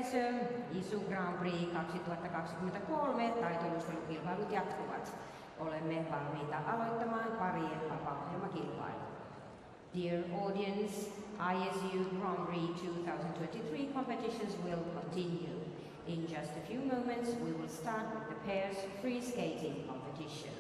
yleisö, ISU Grand Prix 2023 taitoilustelukilpailut jatkuvat. Olemme valmiita aloittamaan parien vapaa-ohjelmakilpailu. Dear audience, ISU Grand Prix 2023 competitions will continue. In just a few moments, we will start with the pairs free skating competition.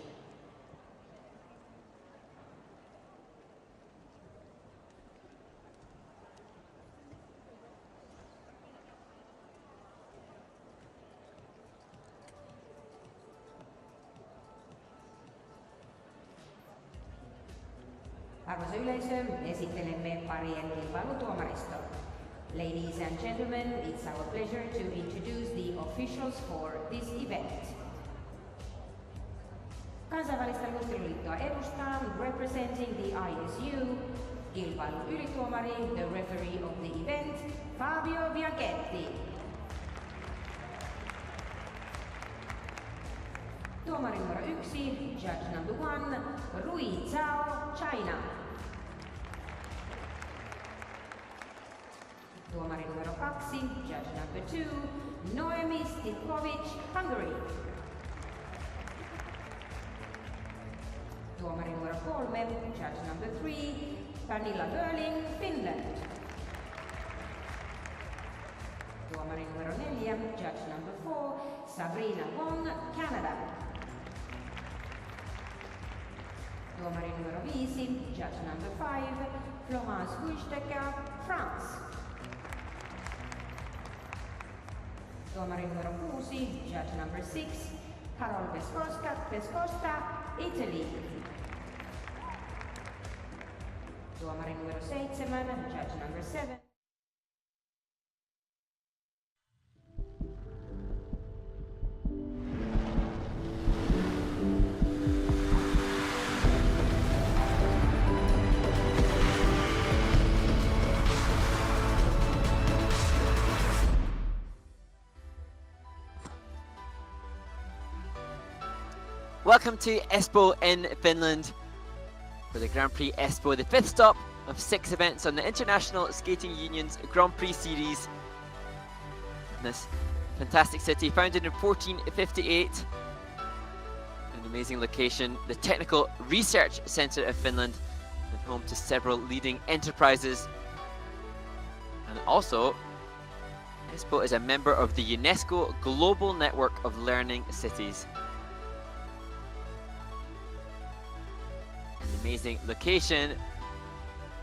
Arvoisa yleisö, esittelemme parien kilpailutuomariston. Ladies and gentlemen, it's our pleasure to introduce the officials for this event. Kansainvälistä luisteluliittoa edustaa, representing the ISU, kilpailun ylituomari, the referee of the event, Fabio Bianchetti. Tuomari numero 1, judge number 1, Rui Zhao, China. Tuomari numero 2, judge number 2, Noemi Stitkovic, Hungary. Tuomari numero 3, judge number 3, Pernilla Börling, Finland. Tuomari numero 4, judge number 4, Sabrina Wong, Canada. Tuomari numero 5, judge number 5, Florence Huistecker, France. Tuomari numero 6, judge number 6, Carol Pescosta, Italy. Tuomari numero 7, judge number 7. Welcome to Espoo in Finland for the Grand Prix Espoo, the 5th stop of 6 events on the International Skating Union's Grand Prix series. In this fantastic city, founded in 1458, an amazing location, the Technical Research Centre of Finland, and home to several leading enterprises. And also, Espoo is a member of the UNESCO Global Network of Learning Cities. An amazing location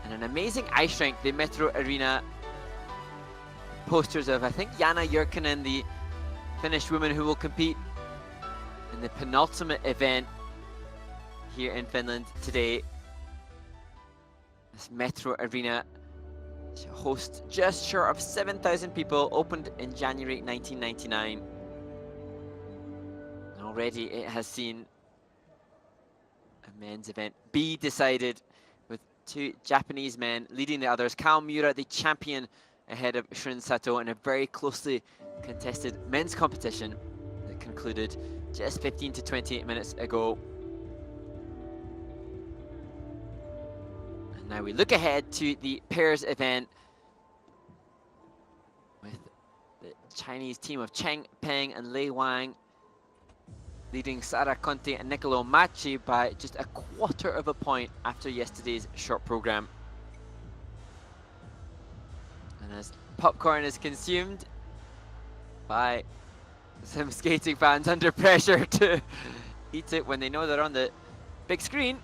and an amazing ice rink, the Metro Arena. Posters of, I think, Jana Jyrkkänen, the Finnish woman who will compete in the penultimate event here in Finland today. This Metro Arena hosts just short of 7,000 people, opened in January 1999. And already it has seen a men's event be decided with 2 Japanese men leading the others. Kao Miura, the champion, ahead of Shun Sato in a very closely contested men's competition that concluded just 15 to 28 minutes ago. And now we look ahead to the pairs event with the Chinese team of Cheng, Peng and Lei Wang leading Sara, Conte and Nicolo Macchi by just a quarter of a point after yesterday's short program. And as popcorn is consumed by some skating fans under pressure to eat it when they know they're on the big screen,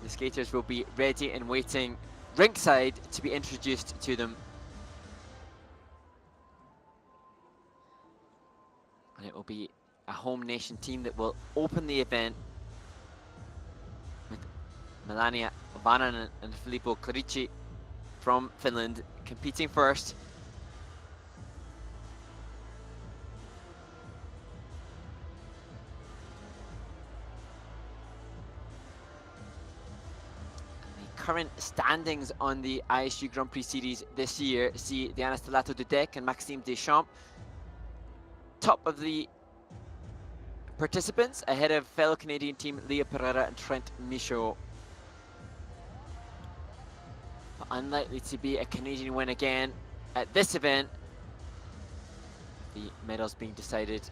the skaters will be ready and waiting rinkside to be introduced to them. And it will be a home nation team that will open the event with Melania Del and Filippo from Finland competing first. The current standings on the ISU Grand Prix Series this year see Diana Stellato Dudek and Maxime Deschamps top of the participants, ahead of fellow Canadian team Leah Pereira and Trent Michaud. But unlikely to be a Canadian win again at this event, The medals being decided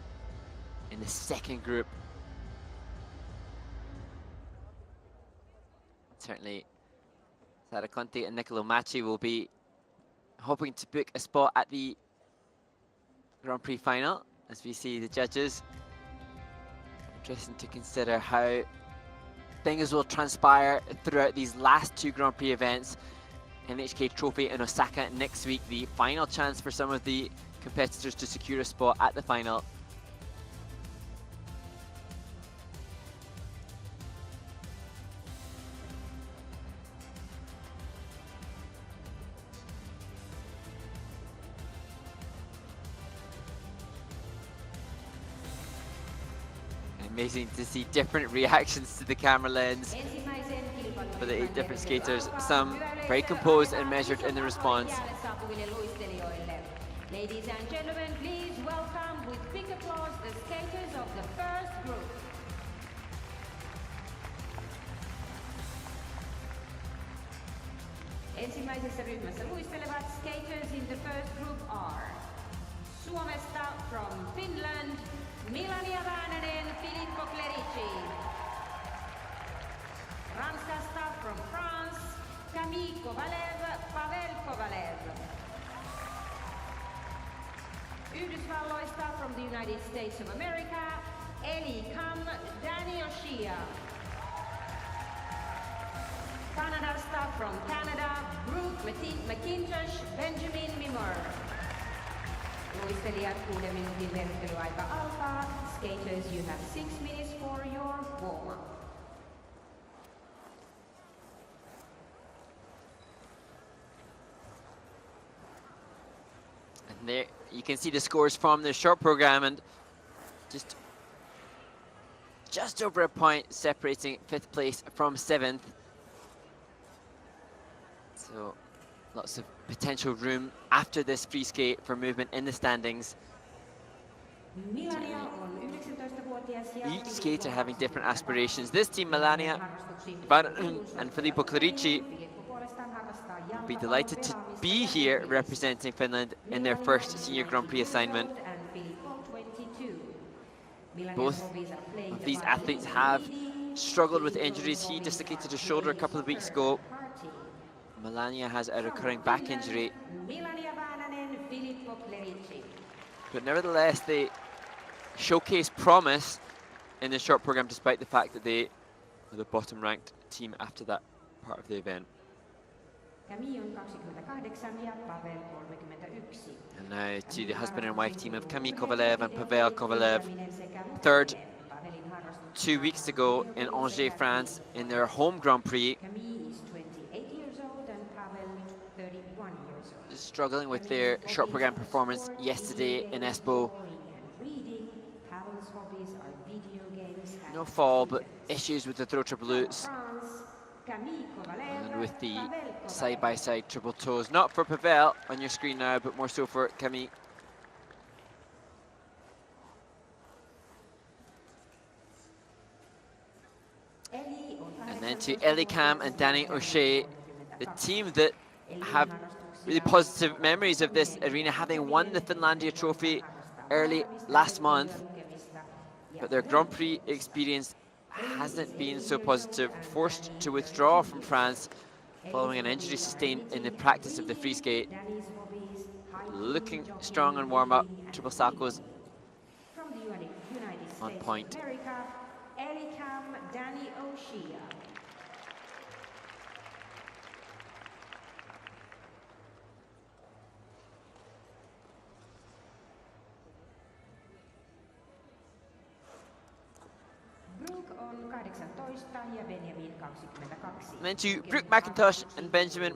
in the second group. Certainly, Sara and Nicolo will be hoping to book a spot at the Grand Prix final, as we see the judges. Interesting to consider how things will transpire throughout these last two Grand Prix events. NHK Trophy in Osaka next week, the final chance for some of the competitors to secure a spot at the final. Amazing to see different reactions to the camera lens for the 8 different skaters. Some very composed and measured in the response. Ladies and gentlemen, please welcome with big applause the skaters of the first group. Ensimmäisessä ryhmässä luistelevat skaters in the first group are Suomesta from Finland, Melania Del and Filippo. Ranskasta from France, Kamille and Pavel. Yhdysvalloista from the United States of America, Ellie and Danny. Canadasta from Canada, Brook and Benjamin. Luistelijat 6 minuutin vertailuaika alkaa. Skaters, you have 6 minutes for your warm-up. And there you can see the scores from the short program, and just over a point separating 5th place from 7th. So lots of potential room after this free skate for movement in the standings. Each skater having different aspirations. This team, Melania and Filippo will be delighted to be here representing Finland in their first Senior Grand Prix assignment. Both of these athletes have struggled with injuries. He dislocated his shoulder a couple of weeks ago. Melania has a recurring back injury. But nevertheless, they showcase promise in the short program, despite the fact that they are the bottom ranked team after that part of the event. And now to the husband and wife team of Kamille and Pavel. Third 2 weeks ago in Angers, France, in their home Grand Prix. Just struggling with their short program performance yesterday in Espoo. No fall, but issues with the throw triple loops. And with the side-by-side triple toes. Not for Pavel on your screen now, but more so for Kamille. And then to Ellie and Danny, the team that have really positive memories of this arena, having won the Finlandia Trophy early last month. But their Grand Prix experience hasn't been so positive, forced to withdraw from France following an injury sustained in the practice of the free skate. Looking strong on warm-up, triple sacos on point. And then to Brook and Benjamin.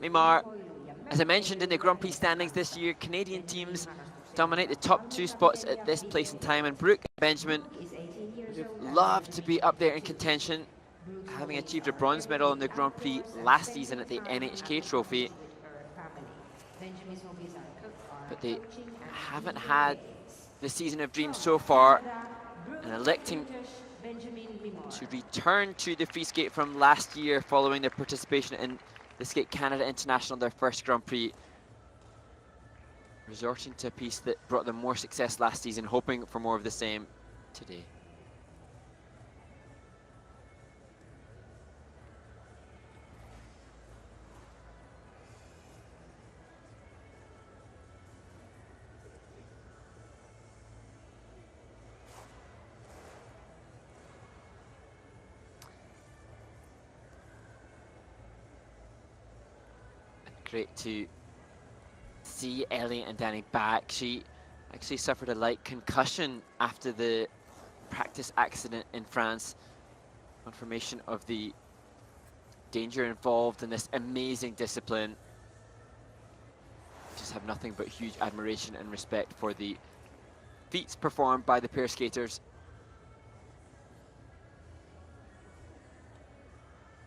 As I mentioned in the Grand Prix standings this year, Canadian teams dominate the top 2 spots at this place in time, and Brook and Benjamin would love to be up there in contention, having achieved a bronze medal in the Grand Prix last season at the NHK Trophy. But they haven't had the season of dreams so far, and electing to return to the free skate from last year following their participation in the Skate Canada International, their first Grand Prix. resorting to a piece that brought them more success last season, hoping for more of the same today. Great to see Ellie and Danny back. She actually suffered a light concussion after the practice accident in France. Confirmation of the danger involved in this amazing discipline. Just have nothing but huge admiration and respect for the feats performed by the pair skaters.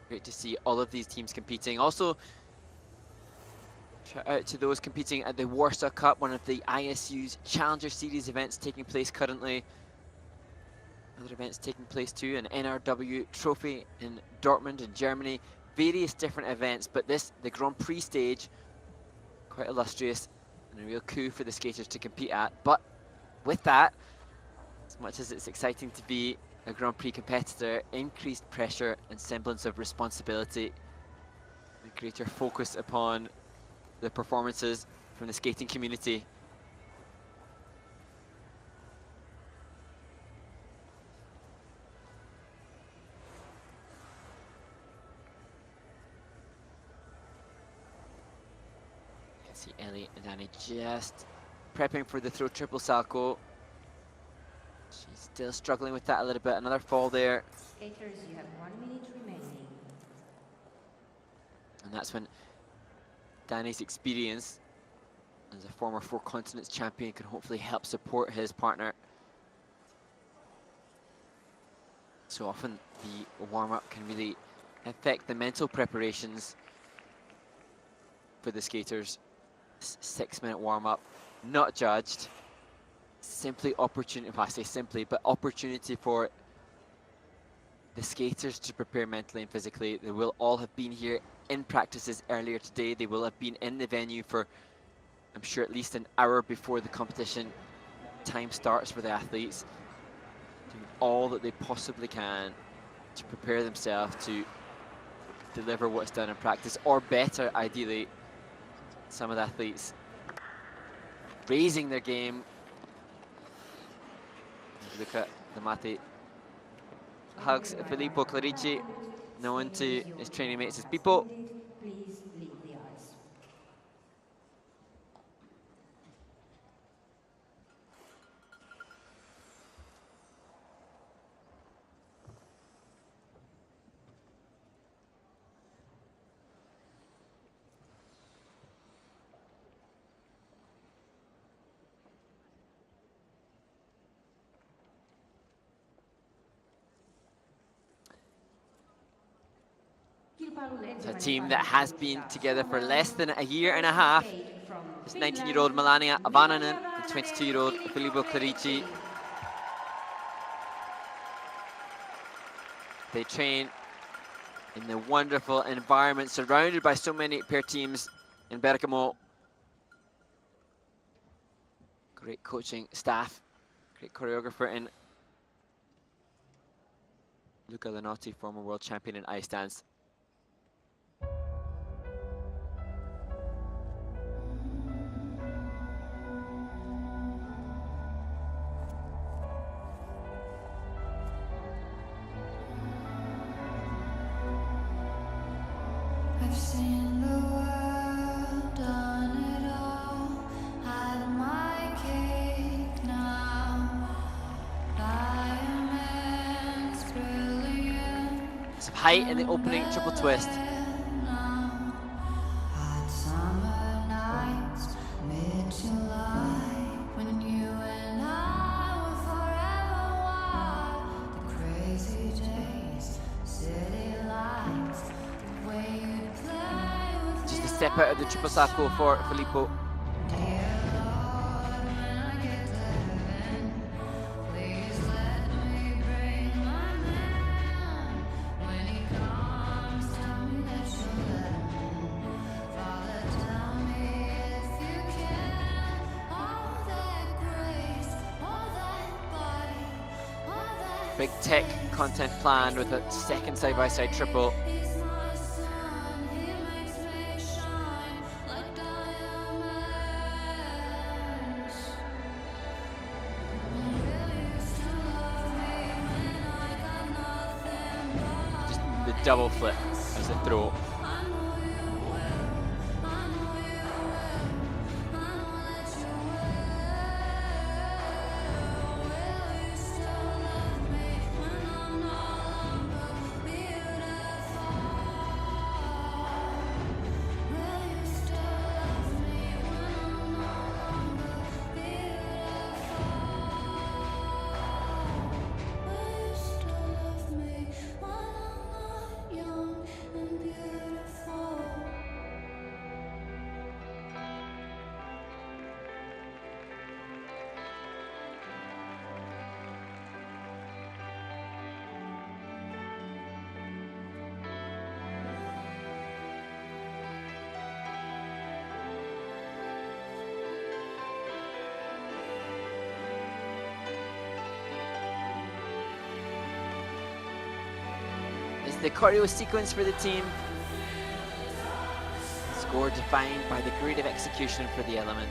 Great to see all of these teams competing. Also, shout out to those competing at the Warsaw Cup, one of the ISU's Challenger Series events taking place currently. Other events taking place too, an NRW trophy in Dortmund in Germany. Various different events, but this, the Grand Prix stage, quite illustrious and a real coup for the skaters to compete at. But with that, as much as it's exciting to be a Grand Prix competitor, increased pressure and semblance of responsibility, a greater focus upon the performances from the skating community. You can see Ellie and Danny just prepping for the throw triple salto. She's still struggling with that a little bit. Another fall there. Skaters, you have 1 minute remaining. And that's when Danny's experience as a former 4 continents champion can hopefully help support his partner. So often the warm-up can really affect the mental preparations for the skaters. 6-minute warm-up, not judged. Simply opportunity, well, I say simply, but opportunity for the skaters to prepare mentally and physically. They will all have been here in practices earlier today. They will have been in the venue for, I'm sure, at least an hour before the competition time starts for the athletes, doing all that they possibly can to prepare themselves to deliver what's done in practice, or better, ideally. Some of the athletes raising their game. Look at the Mate hugs Filippo Clarici, known to his training mates as Pippo. Please leave the ice. It's a team that has been together for less than a year and a half. It's 19-year-old Melania Vananen and 22-year-old Filippo Clarici. They train in the wonderful environment, surrounded by so many pair teams in Bergamo. Great coaching staff, great choreographer in Luca Lanotti, former world champion in ice dance. I've seen the world, done it all, had my cake now. Diamonds brilliant. Some height in the opening triple twist. Hot summer nights, mid-July, when you and I were forever wild. The crazy days, city lights, the way you play with Just a step out of the triple salto for Filippo. Dear Lord, when I get to heaven, please let me bring my man. When he comes, tell me that you'll let him. Father, tell me if you can. Big tech content planned with a second side-by-side triple. He's my sun, he makes me shine like diamonds. Will you still love me when I got nothing but Just the double flip as a throw. I know you will, I know you will, I know that you will. Will you still love me when I'm no longer beautiful? Will you still love me when I'm no longer beautiful? Will you still love me when I'm not young and beautiful? This is the choreo sequence for the team. Score defined by the creative execution for the element.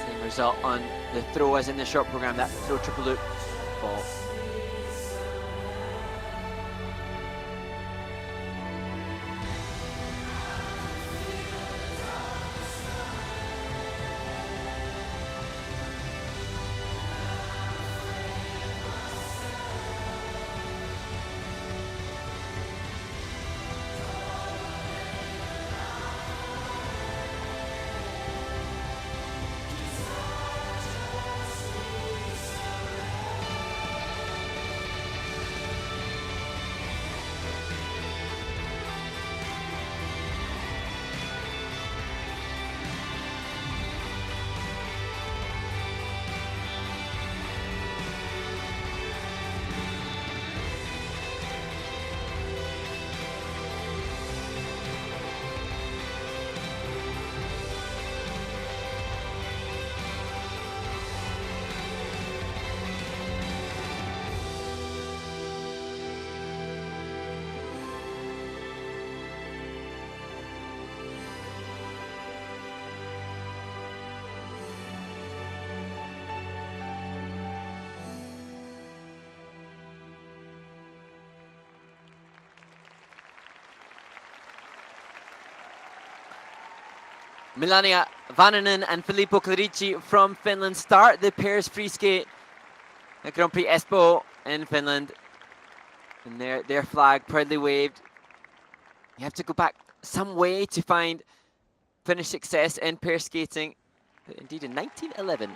Same result on the throw as in the short program, that throw triple loop ball. Melania Vannanen and Filippo Clarici from Finland start the pairs free skate at Grand Prix Espoo in Finland. And their flag proudly waved. You have to go back some way to find Finnish success in pair skating. But indeed, in 1911,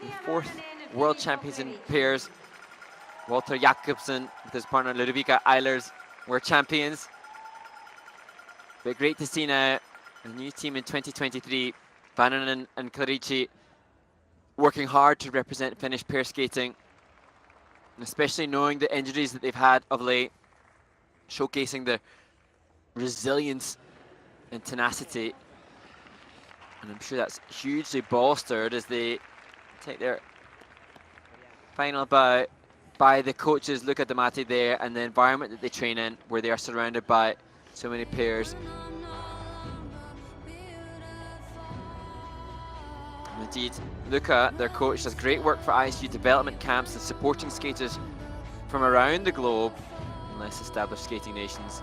the fourth world champions in pairs, Walter Jakobsen with his partner Ludvika Eilers were champions. But great to see now a new team in 2023, Vannanen and Clarici, working hard to represent Finnish pair skating, and especially knowing the injuries that they've had of late, showcasing the resilience and tenacity. And I'm sure that's hugely bolstered as they take their final bow by the coaches Luca D'Amati there, and the environment that they train in, where they are surrounded by so many pairs. Indeed, Luca, their coach, does great work for ISU development camps and supporting skaters from around the globe in less established skating nations.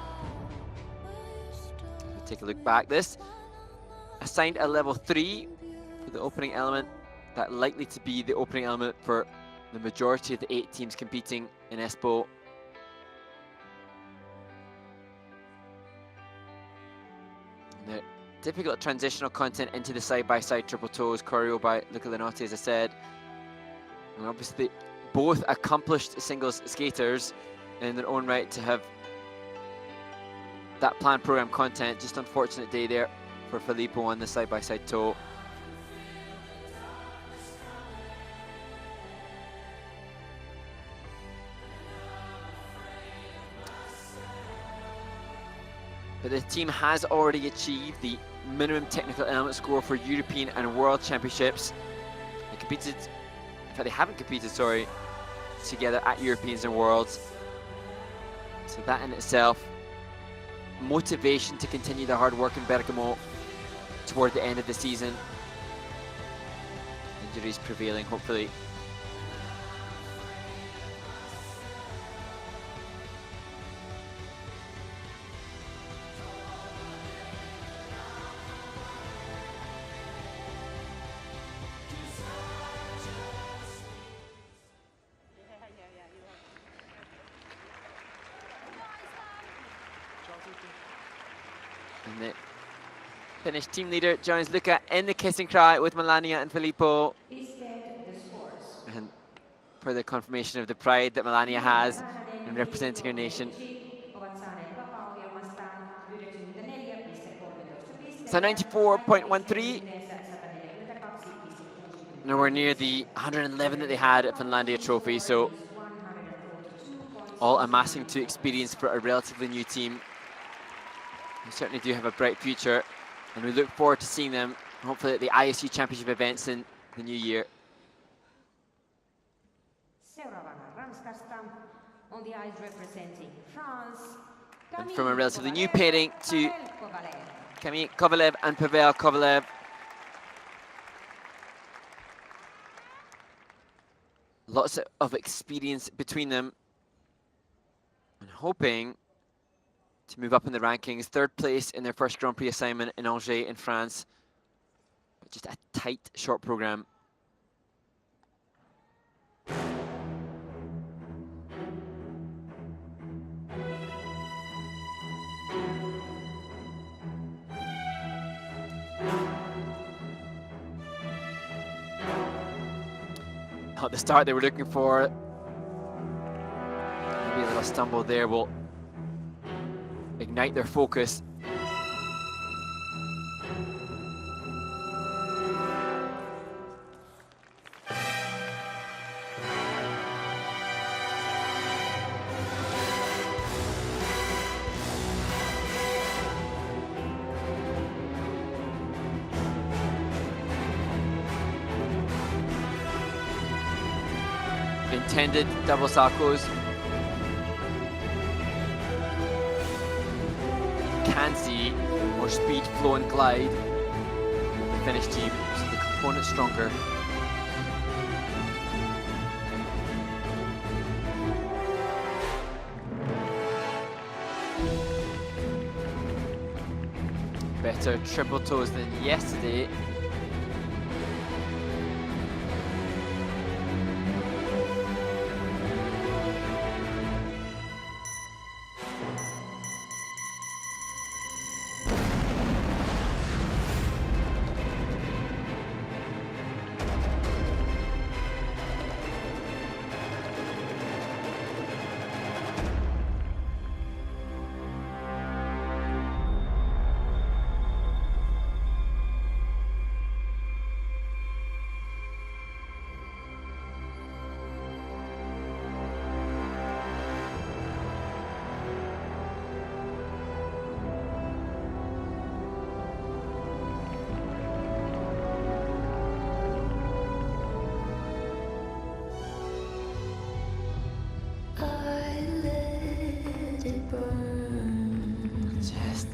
We'll take a look back. This assigned a level 3 for the opening element, that likely to be the opening element for the majority of the 8 teams competing in Espoo. The difficult transitional content into the side-by-side triple toes, choreo by Luca Linotti, as I said. And obviously, both accomplished singles skaters in their own right to have that planned program content. Just unfortunate day there for Filippo on the side-by-side toe. but the team has already achieved the minimum technical element score for European and World Championships. They competed, in fact they haven't competed, sorry, together at Europeans and Worlds. So that in itself, motivation to continue the hard work in Bergamo toward the end of the season. Injuries prevailing, hopefully. And the Finnish team leader joins Luca in the kiss and cry with Melania and Filippo. And further confirmation of the pride that Melania has in representing her nation. So 94.13. Nowhere near the 111 that they had at Finlandia Trophy, so all amassing to experience for a relatively new team. They certainly do have a bright future, and we look forward to seeing them, hopefully at the ISU Championship events in the new year. On the ice representing France, And from a relatively new pairing to Kamille Kovalev and Pavel Kovalev. Lots of experience between them, and hoping to move up in the rankings. Third place in their first Grand Prix assignment in Angers in France. But just a tight short program. At the start they were looking for. Maybe a little stumble there will ignite their focus. Intended double salchos. Can see more speed, flow and glide. The Finnish team, so the component stronger. Better triple toes than yesterday. Just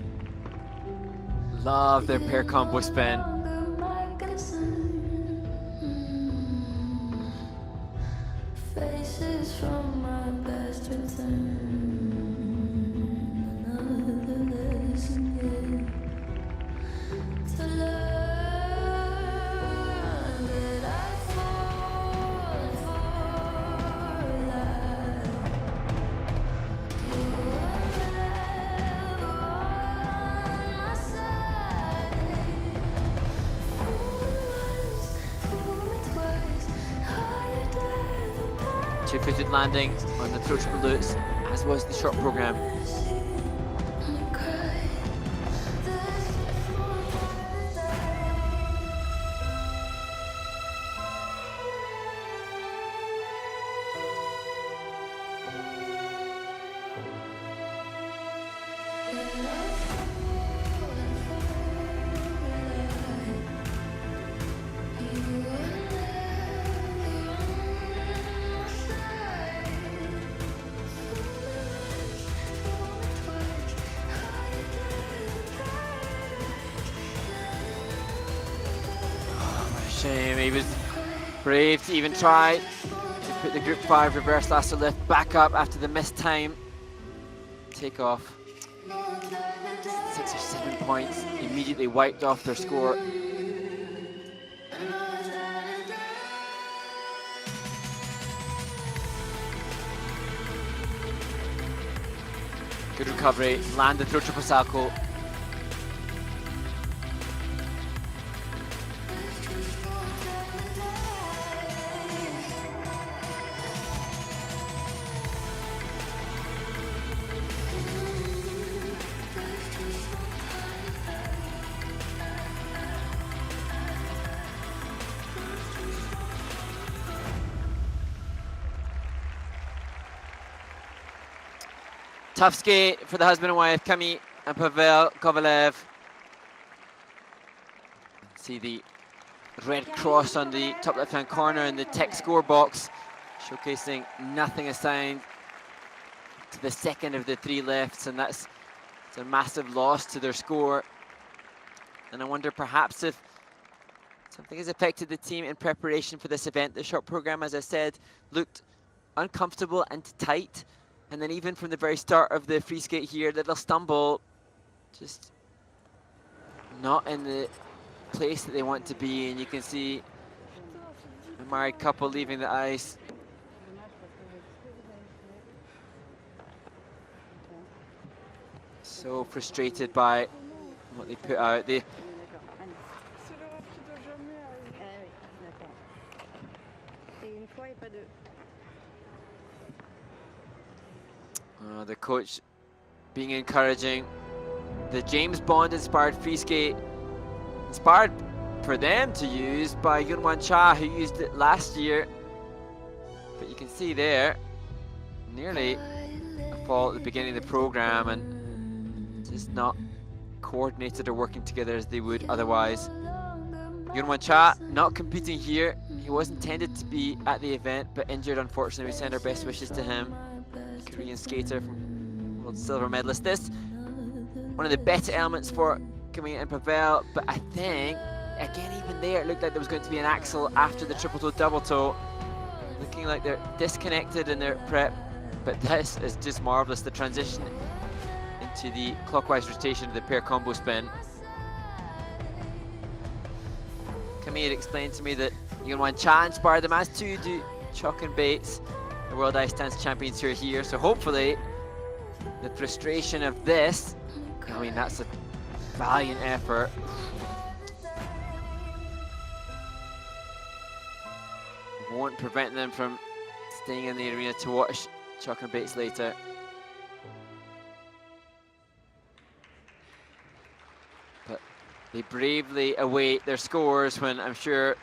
love their pair combo spin. Faces from my past return. Another lesson to learn that I fall for life. You are never on my side. Fool me twice, higher than Two-footed landing on the throw triple lutz, as was the short program. he was brave to even try to put the Group 5 reverse lasso lift back up after the missed time. Take off. 6 or 7 points, immediately wiped off their score. Good recovery, landed through triple salto. Tough skate for the husband and wife, Kamille and Pavel Kovalev. See the red cross on the top left-hand corner in the tech score box, showcasing nothing assigned to the second of the 3 lifts, and it's a massive loss to their score. And I wonder perhaps if something has affected the team in preparation for this event. The short program, as I said, looked uncomfortable and tight. And then even from the very start of the free skate here, little stumble, just not in the place that they want to be. And you can see a married couple leaving the ice. So frustrated by what they put out. The coach being encouraging. The James Bond inspired free skate, inspired for them to use by Yunwan Cha, who used it last year. But you can see there, nearly a fall at the beginning of the program, and just not coordinated or working together as they would otherwise. Yunwan Cha not competing here. He was intended to be at the event, but injured, unfortunately. We send our best wishes to him. Korean skater, from world silver medalist. This one of the better elements for Kamille and Pavel, but I think again even there it looked like there was going to be an axle after the triple toe double toe, looking like they're disconnected in their prep. But this is just marvelous, the transition into the clockwise rotation of the pair combo spin. Kamille had explained to me that Yunwan Cha inspired them, as too do Chalk and Bates, the World Ice Dance Champions here. So hopefully the frustration of this, I mean that's a valiant effort. Won't prevent them from staying in the arena to watch Chalk and Bates later. But they bravely await their scores when I'm sure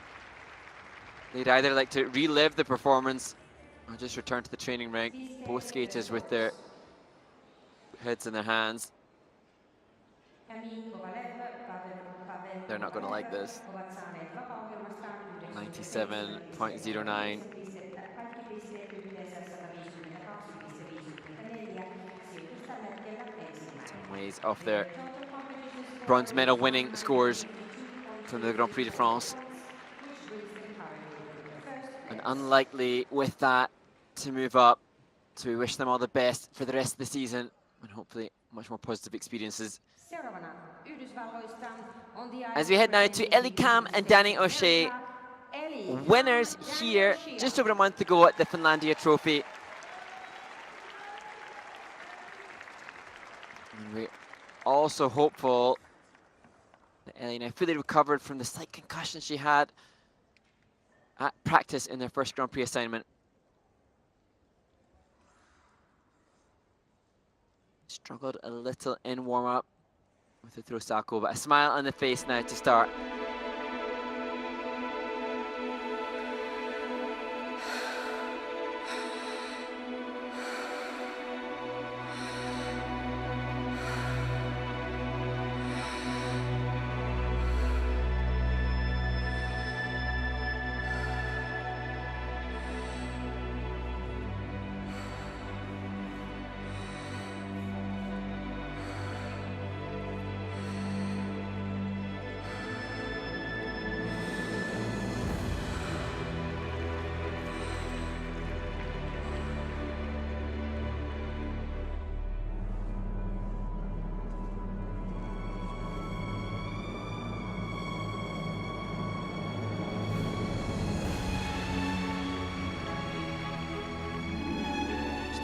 they'd either like to relive the performance or just return to the training rink. Both skaters with their heads in their hands. They're not going to like this. 97.09. Some ways off their bronze medal winning scores from the Grand Prix de France. And unlikely with that to move up. So we wish them all the best for the rest of the season and hopefully much more positive experiences. As we head now to Ellie and Danny O'Shea, winners here just over a month ago at the Finlandia Trophy. And we're also hopeful that Ellie now fully recovered from the slight concussion she had at practice in their first Grand Prix assignment. Struggled a little in warm-up with the throw sako, but a smile on the face now to start.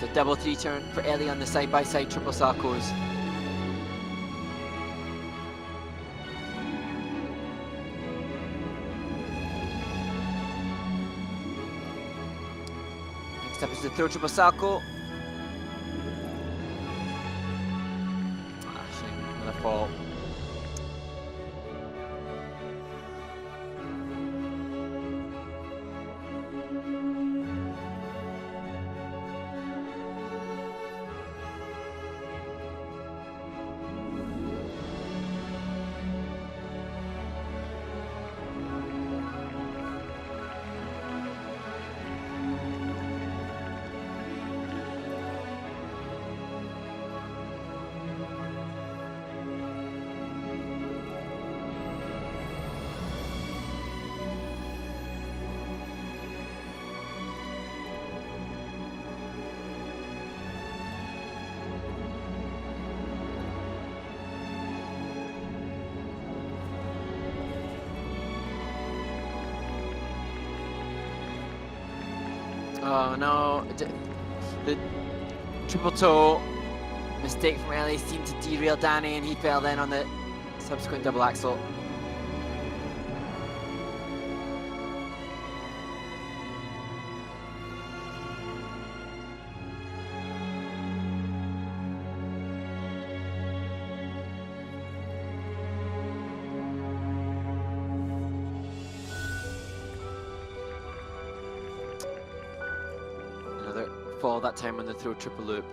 The double three turn for Ellie on the side-by-side triple salcos. Next up is the throw triple salco. Another fall. Oh no, the triple toe mistake from Ellie seemed to derail Danny, and he fell then on the subsequent double axel. Fall that time on the throw triple loop.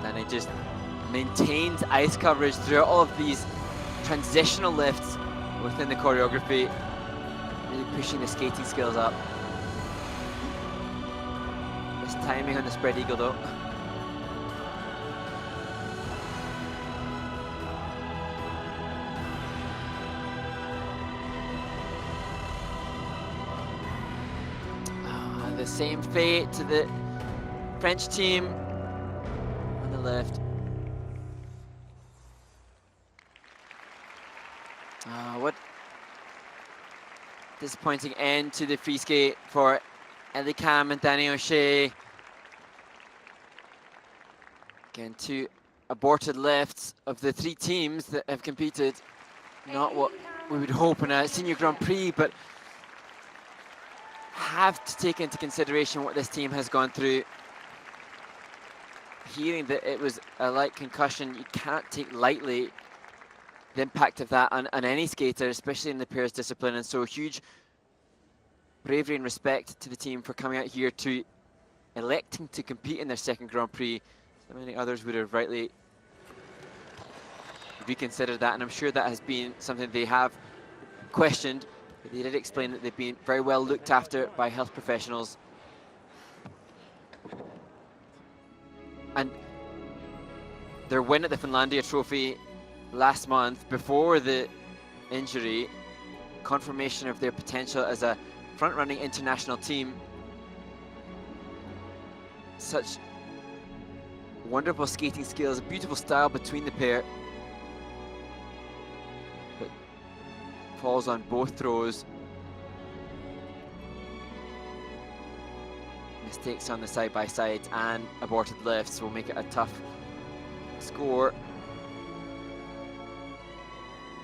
And he just maintains ice coverage throughout all of these transitional lifts within the choreography, really pushing the skating skills up. His timing on the spread eagle though. The same fate to the French team on the left. What disappointing end to the free skate for Ellie Cam and Danny O'Shea. Again, two aborted lifts of the three teams that have competed. Not what we would hope in a senior Grand Prix, but have to take into consideration what this team has gone through. Hearing that it was a light concussion, you cannot take lightly the impact of that on any skater, especially in the pairs discipline, and so huge bravery and respect to the team for coming out here to electing to compete in their second Grand Prix. So many others would have rightly reconsidered that, and I'm sure that has been something they have questioned. But they did explain that they've been very well looked after by health professionals. And their win at the Finlandia Trophy last month, before the injury, confirmation of their potential as a front-running international team. Such wonderful skating skills, beautiful style between the pair. But falls on both throws. Mistakes on the side-by-side and aborted lifts will make it a tough score.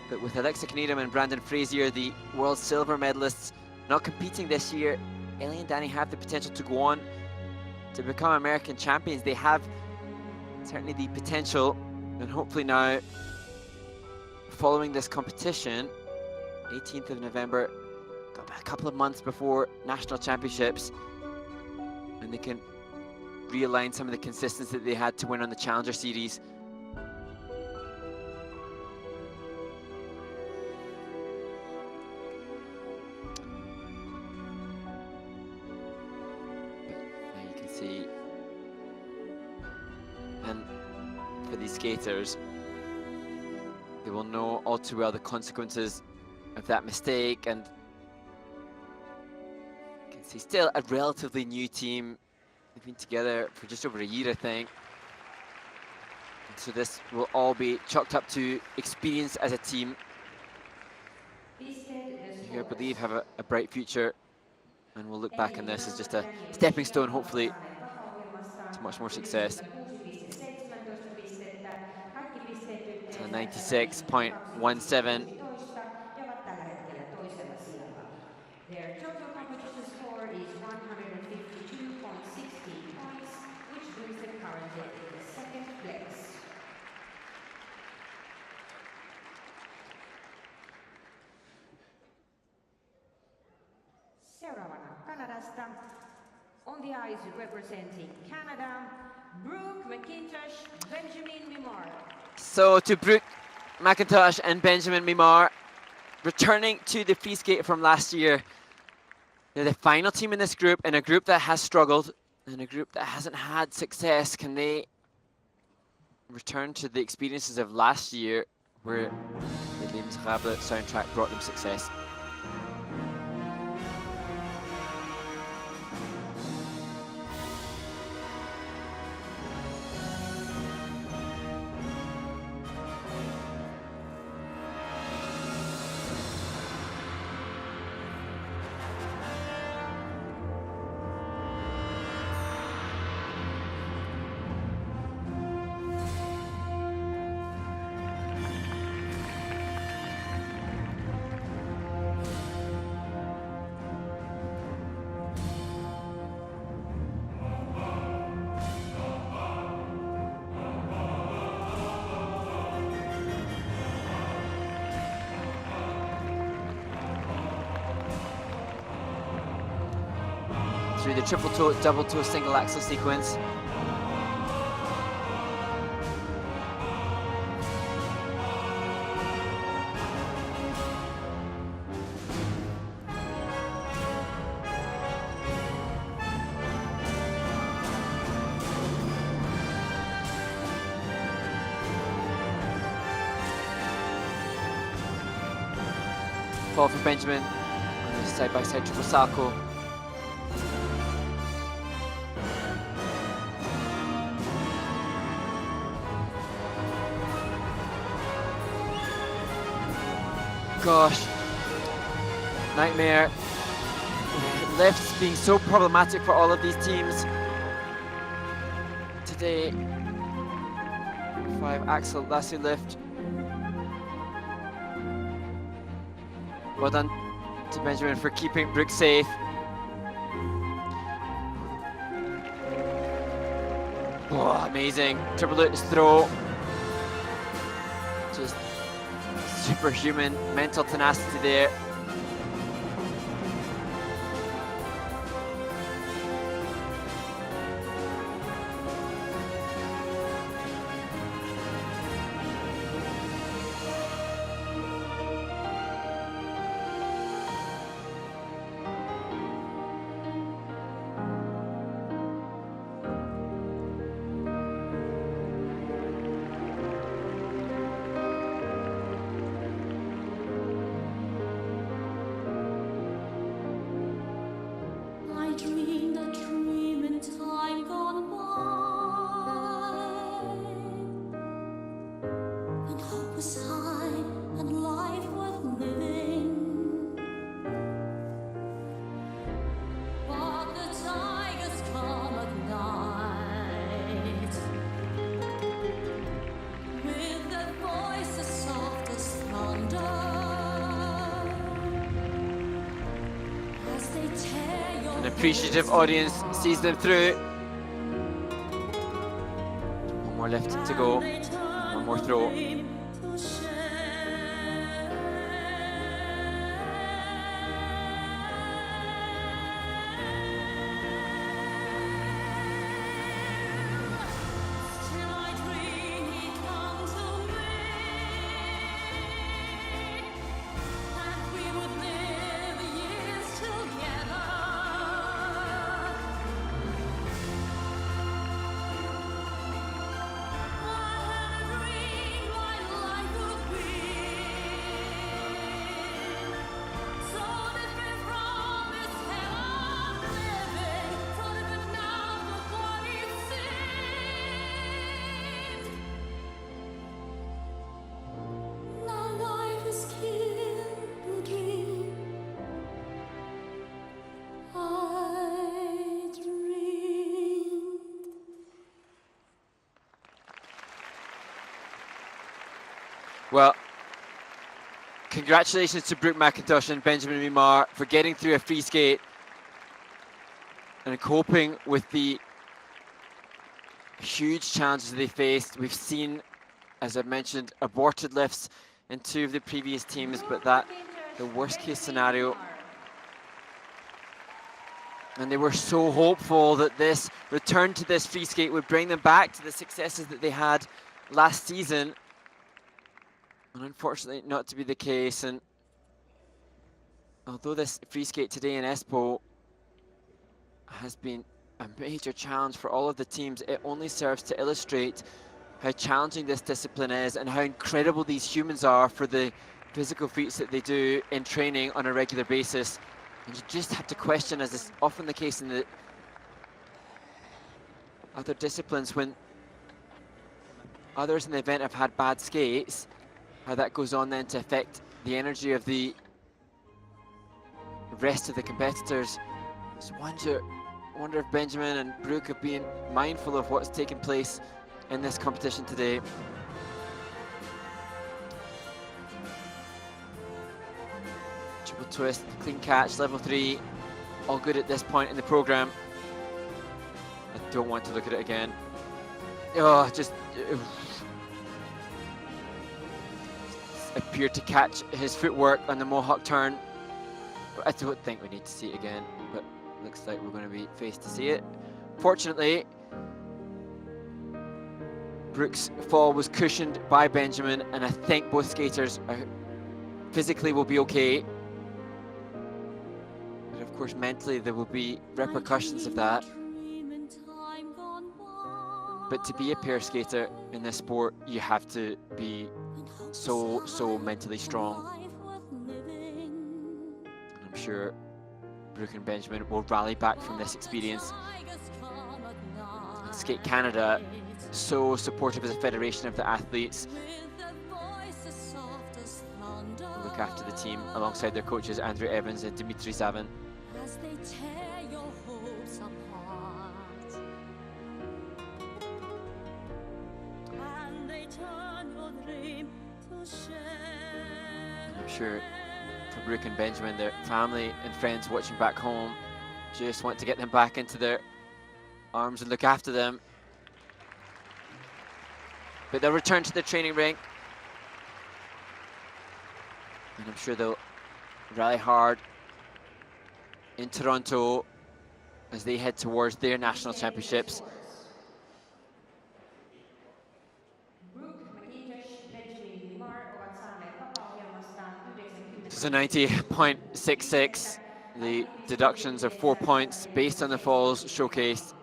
But with Alexis and Brandon Frazier, the world silver medalists not competing this year, Ellie and Danny have the potential to go on to become American champions. They have certainly the potential, and hopefully now, following this competition, 18th of November, got a couple of months before national championships, and they can realign some of the consistency that they had to win on the Challenger Series. There you can see, and for these skaters, they will know all too well the consequences of that mistake, and you can see still a relatively new team. They've been together for just over a year, I think. And so this will all be chalked up to experience as a team, who I believe have a bright future, and we'll look back on this as just a stepping stone, hopefully, to much more success. To 96.17. Their total competition score is 152.16 points, which brings them currently in the second place. Seuraavana Kanadasta. On the ice representing Canada, Brook, Benjamin, Mimar. So to Brook, McIntosh and Benjamin Mimar, returning to the free skate from last year. They're the final team in this group, in a group that has struggled, in a group that hasn't had success. Can they return to the experiences of last year, where the Les Miserables soundtrack brought them success? Through the triple toe, double toe, single axel sequence. Fall for Benjamin on the side-by-side triple salto. Gosh, nightmare. Lifts being so problematic for all of these teams today. 5 axle lasso lift. Well done to Benjamin for keeping Brook safe. Oh, amazing. Triple lotus throw. Just superhuman mental tenacity there. An appreciative audience sees them through. One more lift to go, one more throw. Well, congratulations to Brooke McIntosh and Benjamin Mimar for getting through a free skate and coping with the huge challenges they faced. We've seen, as I've mentioned, aborted lifts in 2 of the previous teams, but that, the worst case scenario. And they were so hopeful that this return to this free skate would bring them back to the successes that they had last season. And unfortunately, not to be the case. And although this free skate today in Espoo has been a major challenge for all of the teams, it only serves to illustrate how challenging this discipline is and how incredible these humans are for the physical feats that they do in training on a regular basis. And you just have to question, as is often the case in the other disciplines, when others in the event have had bad skates, how that goes on then to affect the energy of the rest of the competitors. Just wonder if Benjamin and Brooke have been mindful of what's taken place in this competition today. Triple twist, clean catch, level 3, all good at this point in the program. I don't want to look at it again. Oh, just appeared to catch his footwork on the Mohawk turn. I don't think we need to see it again, but looks like we're going to be faced to see it. Fortunately, Brooke's fall was cushioned by Benjamin, and I think both skaters physically will be okay. But of course, mentally there will be repercussions of that. But to be a pair skater in this sport, you have to be so mentally strong. And I'm sure Brooke and Benjamin will rally back from this experience. And Skate Canada, so supportive as a federation of the athletes, will look after the team alongside their coaches Andrew Evans and Dimitri Zavin. I'm sure for Brooke and Benjamin, their family and friends watching back home just want to get them back into their arms and look after them. But they'll return to the training rink, and I'm sure they'll rally hard in Toronto as they head towards their national championships. This is a 90.66. The deductions are 4 points based on the falls showcased.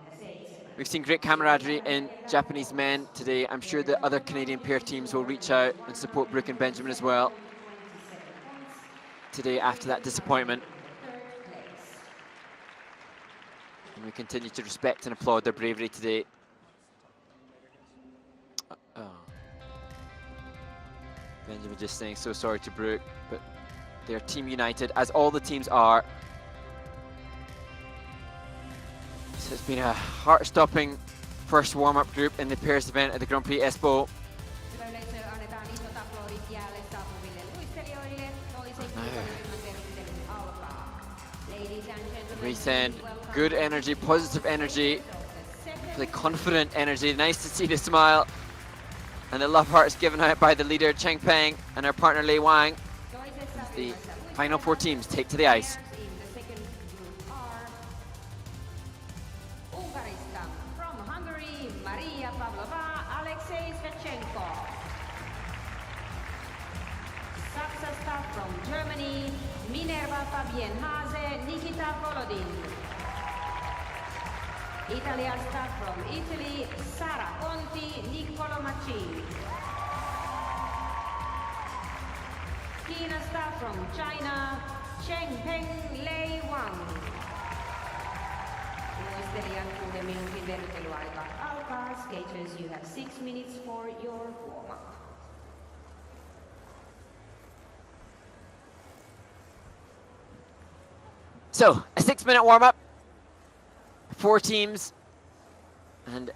We've seen great camaraderie in Japanese men today. I'm sure the other Canadian pair teams will reach out and support Brooke and Benjamin as well today after that disappointment. And we continue to respect and applaud their bravery today. Benjamin just saying so sorry to Brooke, but they're team united, as all the teams are. So it's been a heart-stopping first warm-up group in the pairs event at the Grand Prix Espoo. We send good energy, positive energy, really confident energy. Nice to see the smile and the love hearts given out by the leader Cheng Peng and her partner Lei Wang as the final 4 teams take to the ice. From Hungary, Maria Pavlova, Alexis. Saksasta from Germany, Minerva and Nikita. Italiasta from Italy, Sara and Nicolo. Kinasta from China, Cheng Peng, Lei Wang. Luistelijan 6 minuutin verryttelyaikaa alkaa. Skaters, you have 6 minutes for your warm-up. So, a 6-minute warm-up, 4 teams, and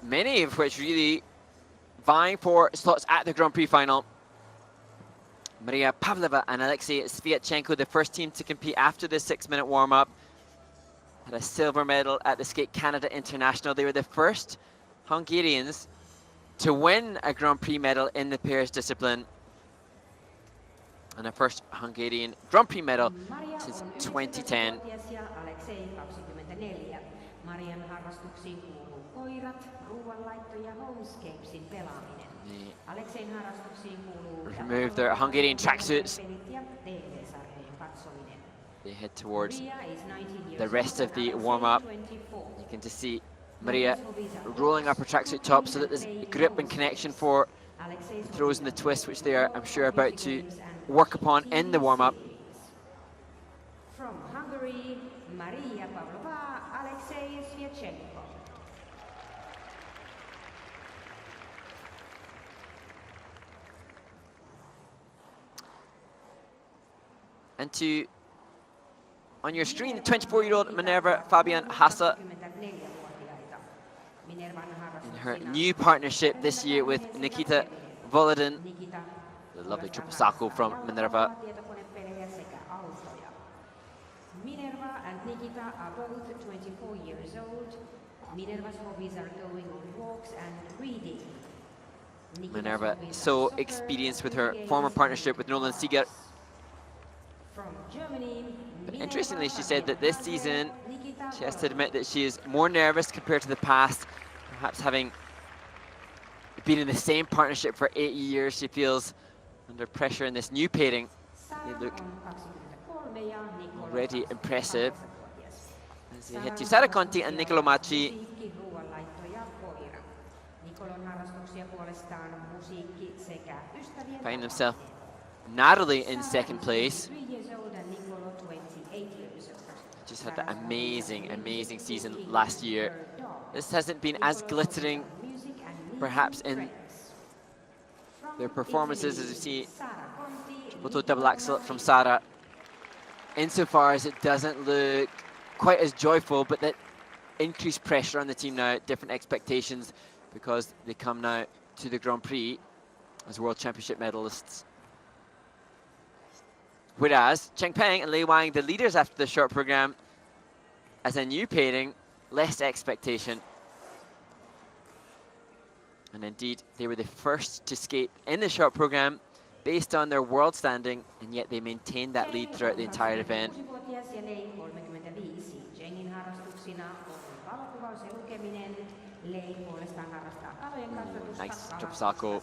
many of which really vying for slots at the Grand Prix final. Maria Pavlova and Alexis Sviatchenko, the first team to compete after the 6-minute warm-up, had a silver medal at the Skate Canada International. They were the first Hungarians to win a Grand Prix medal in the pairs discipline, and a first Hungarian Grand Prix medal since 2010. Marian harrastuksiin kuuluu koirat, ruoanlaitto ja homescapesin pelaaminen. Aleksein harrastuksiin kuuluu remove their Hungarian tracksuits. pelit ja TV-sarjojen katsominen. They head towards Maria is 19 years the rest old of the and warm-up. Alexei 24. You can just see Maria rolling up her tracksuit top so that there's grip and connection for the throws and the twists, which they are, I'm sure, about to work upon in the warm-up. From Hungary, Maria Pavlova, Alexei Sviatchenko. And on your screen, the 24-year-old Minerva Fabian Hassa in her new partnership this year with Nikita Volodin, the lovely triple sacco from Minerva. Minerva and Nikita are both 24 years old. Minerva's hobbies are going on walks and reading. Minerva so experienced with her former partnership with Nolan Seeger. From Germany, But interestingly, she said that this season she has to admit that she is more nervous compared to the past. Perhaps having been in the same partnership for 8 years, she feels under pressure in this new pairing. They look already impressive. As we head to Sara Conti and Nicolo Macci, find themselves narrowly in second place. Just had that amazing season last year. This hasn't been as glittering, perhaps, in their performances, as you see triple toe double axel from Sara, insofar as it doesn't look quite as joyful, but that increased pressure on the team now, different expectations, because they come now to the Grand Prix as World Championship medalists. Whereas Cheng Peng and Lei Wang, the leaders after the short program, as a new pairing, less expectation. And indeed, they were the first to skate in the short program based on their world standing, and yet they maintained that lead throughout the entire event. Nice triple sacco.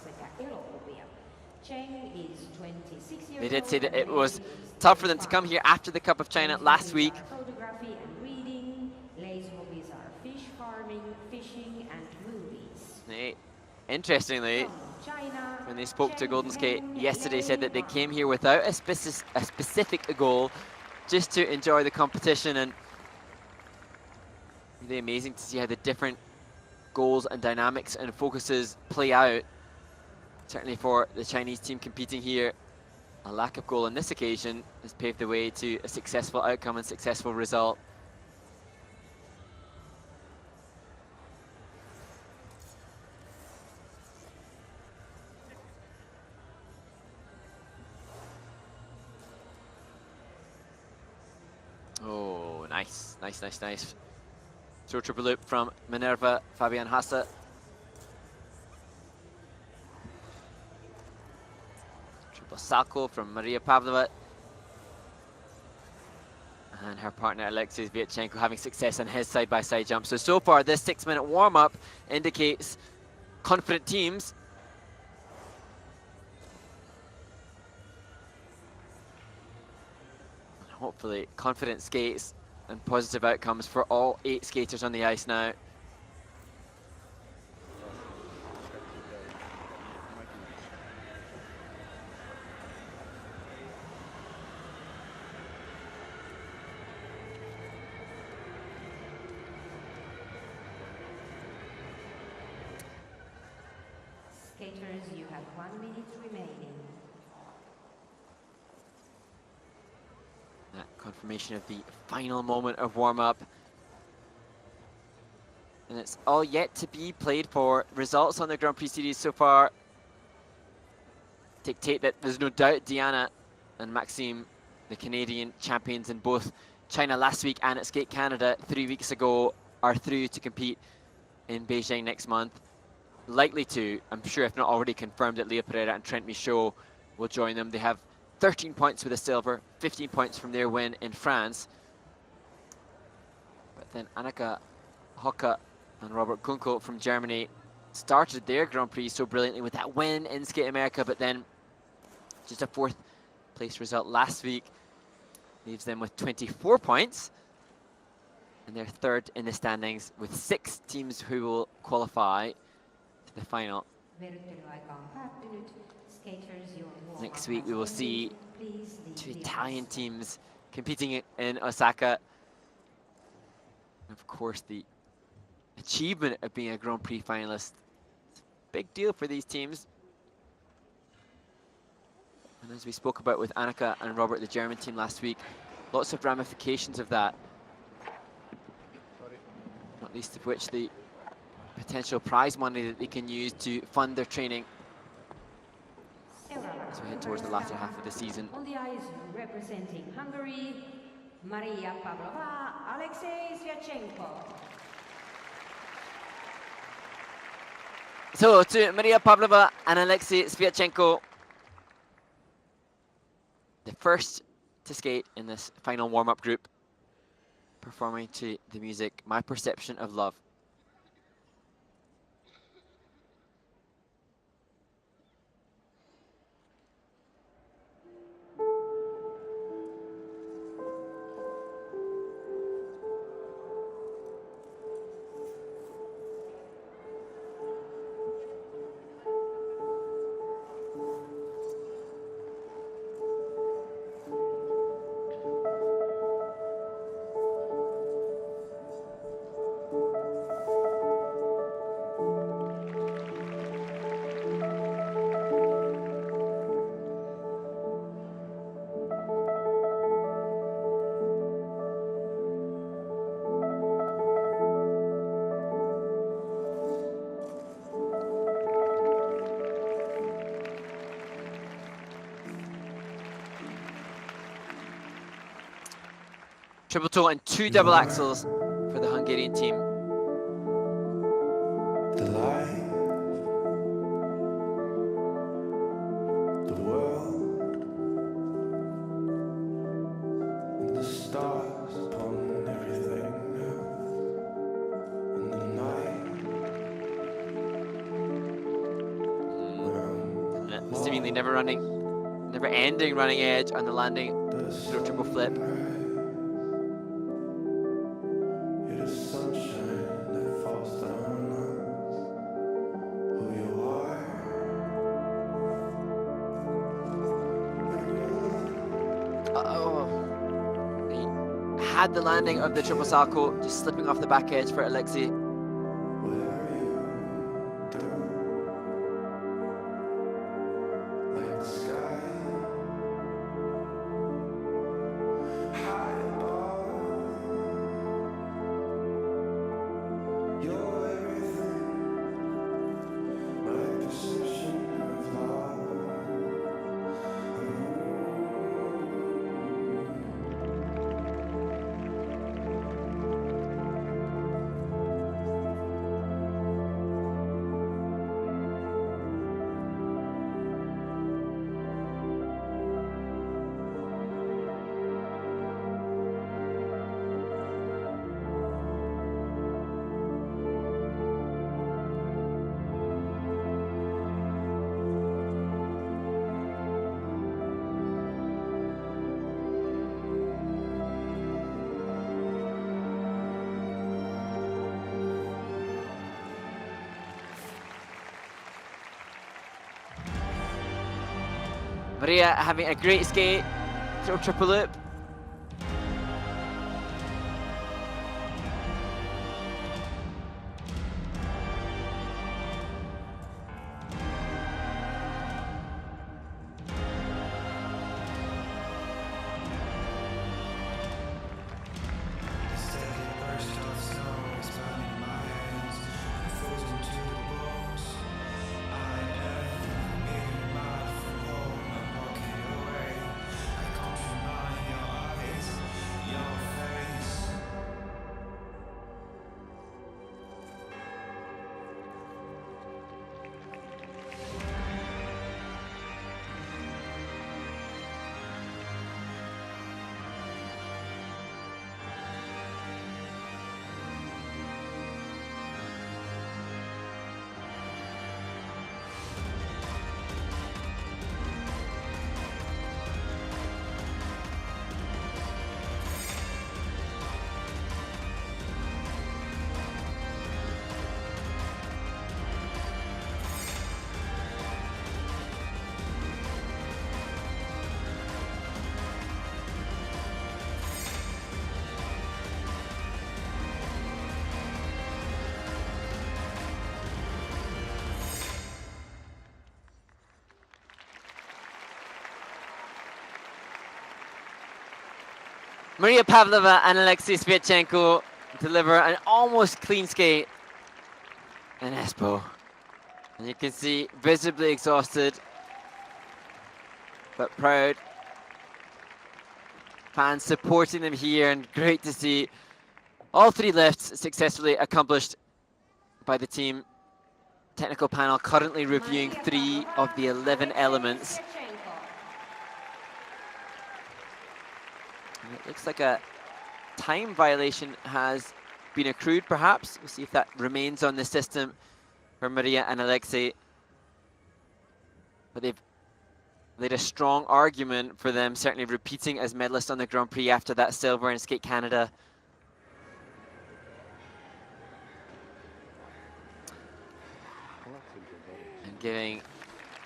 Cheng is 26 years They did old say that and it was tough for them to come here after the Cup of China last week. Photography and reading. Lei's hobbies are fish farming, fishing, and movies. Interestingly, From China, when they spoke to Cheng Golden Skate Peng, yesterday, said that they Lei came here without a specific goal, just to enjoy the competition. And really amazing to see how the different goals and dynamics and focuses play out. Certainly for the Chinese team competing here, a lack of goal on this occasion has paved the way to a successful outcome and successful result. Nice, nice, nice, nice. Throw triple loop from Minerva, Fabian Hasse. Triple salto from Maria Pavlova. And her partner Alexis Viatchenko having success on his side-by-side jump. So far this 6-minute warm-up indicates confident teams. And hopefully confident skates and positive outcomes for all 8 skaters on the ice now. Skaters, you have 1 minute remaining. That confirmation of the final moment of warm-up. And it's all yet to be played for. Results on the Grand Prix Series so far dictate that there's no doubt Diana and Maxime, the Canadian champions in both China last week and at Skate Canada 3 weeks ago, are through to compete in Beijing next month. Likely to, I'm sure if not already confirmed, that Leah Pereira and Trent Michaud will join them. They have 13 points with a silver, 15 points from their win in France. But then Annika Hocke and Robert Kunkel from Germany started their Grand Prix so brilliantly with that win in Skate America, but then just a 4th place result last week leaves them with 24 points. And they're 3rd in the standings with 6 teams who will qualify to the final. Next week we will see 2 Italian teams competing in Osaka. And of course, the achievement of being a Grand Prix finalist, it's a big deal for these teams. And as we spoke about with Annika and Robert, the German team last week, lots of ramifications of that. Not least of which the potential prize money that they can use to fund their training as we head towards the latter half of the season. On the ice, representing Hungary, Maria Pavlova, Alexis Viatchenko. So to Maria Pavlova and Alexis Viatchenko, the first to skate in this final warm-up group, performing to the music My Perception of Love. Triple toe and 2 double axels for the Hungarian team. The light, the world, and the stars upon everything else, and the night. The seemingly never ending running edge on the landing through a triple flip. Had the landing of the triple salto, just slipping off the back edge for Alexis. Maria having a great skate, throw triple loop. Maria Pavlova and Alexis Sviatchenko deliver an almost clean skate in Espoo. And you can see visibly exhausted, but proud. Fans supporting them here, and great to see all three lifts successfully accomplished by the team. Technical panel currently reviewing 3 of the 11 elements. And it looks like a time violation has been accrued, perhaps. We'll see if that remains on the system for Maria and Alexei. But they've laid a strong argument for them certainly repeating as medalists on the Grand Prix after that silver in Skate Canada. And giving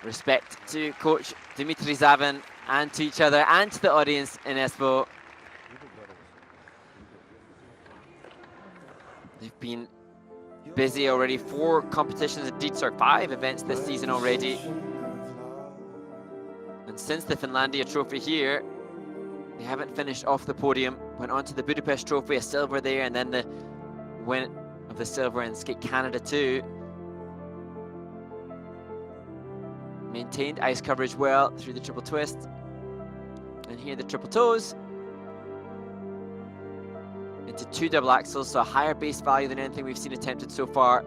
respect to coach Dimitri Zavin and to each other and to the audience in Espoo. They've been busy already, 4 competitions, indeed, sorry, 5 events this season already. And since the Finlandia Trophy here, they haven't finished off the podium. Went on to the Budapest Trophy, a silver there, and then the win of the silver in Skate Canada too. Maintained ice coverage well through the triple twist. And here the triple toes. Into 2 double axles, so a higher base value than anything we've seen attempted so far.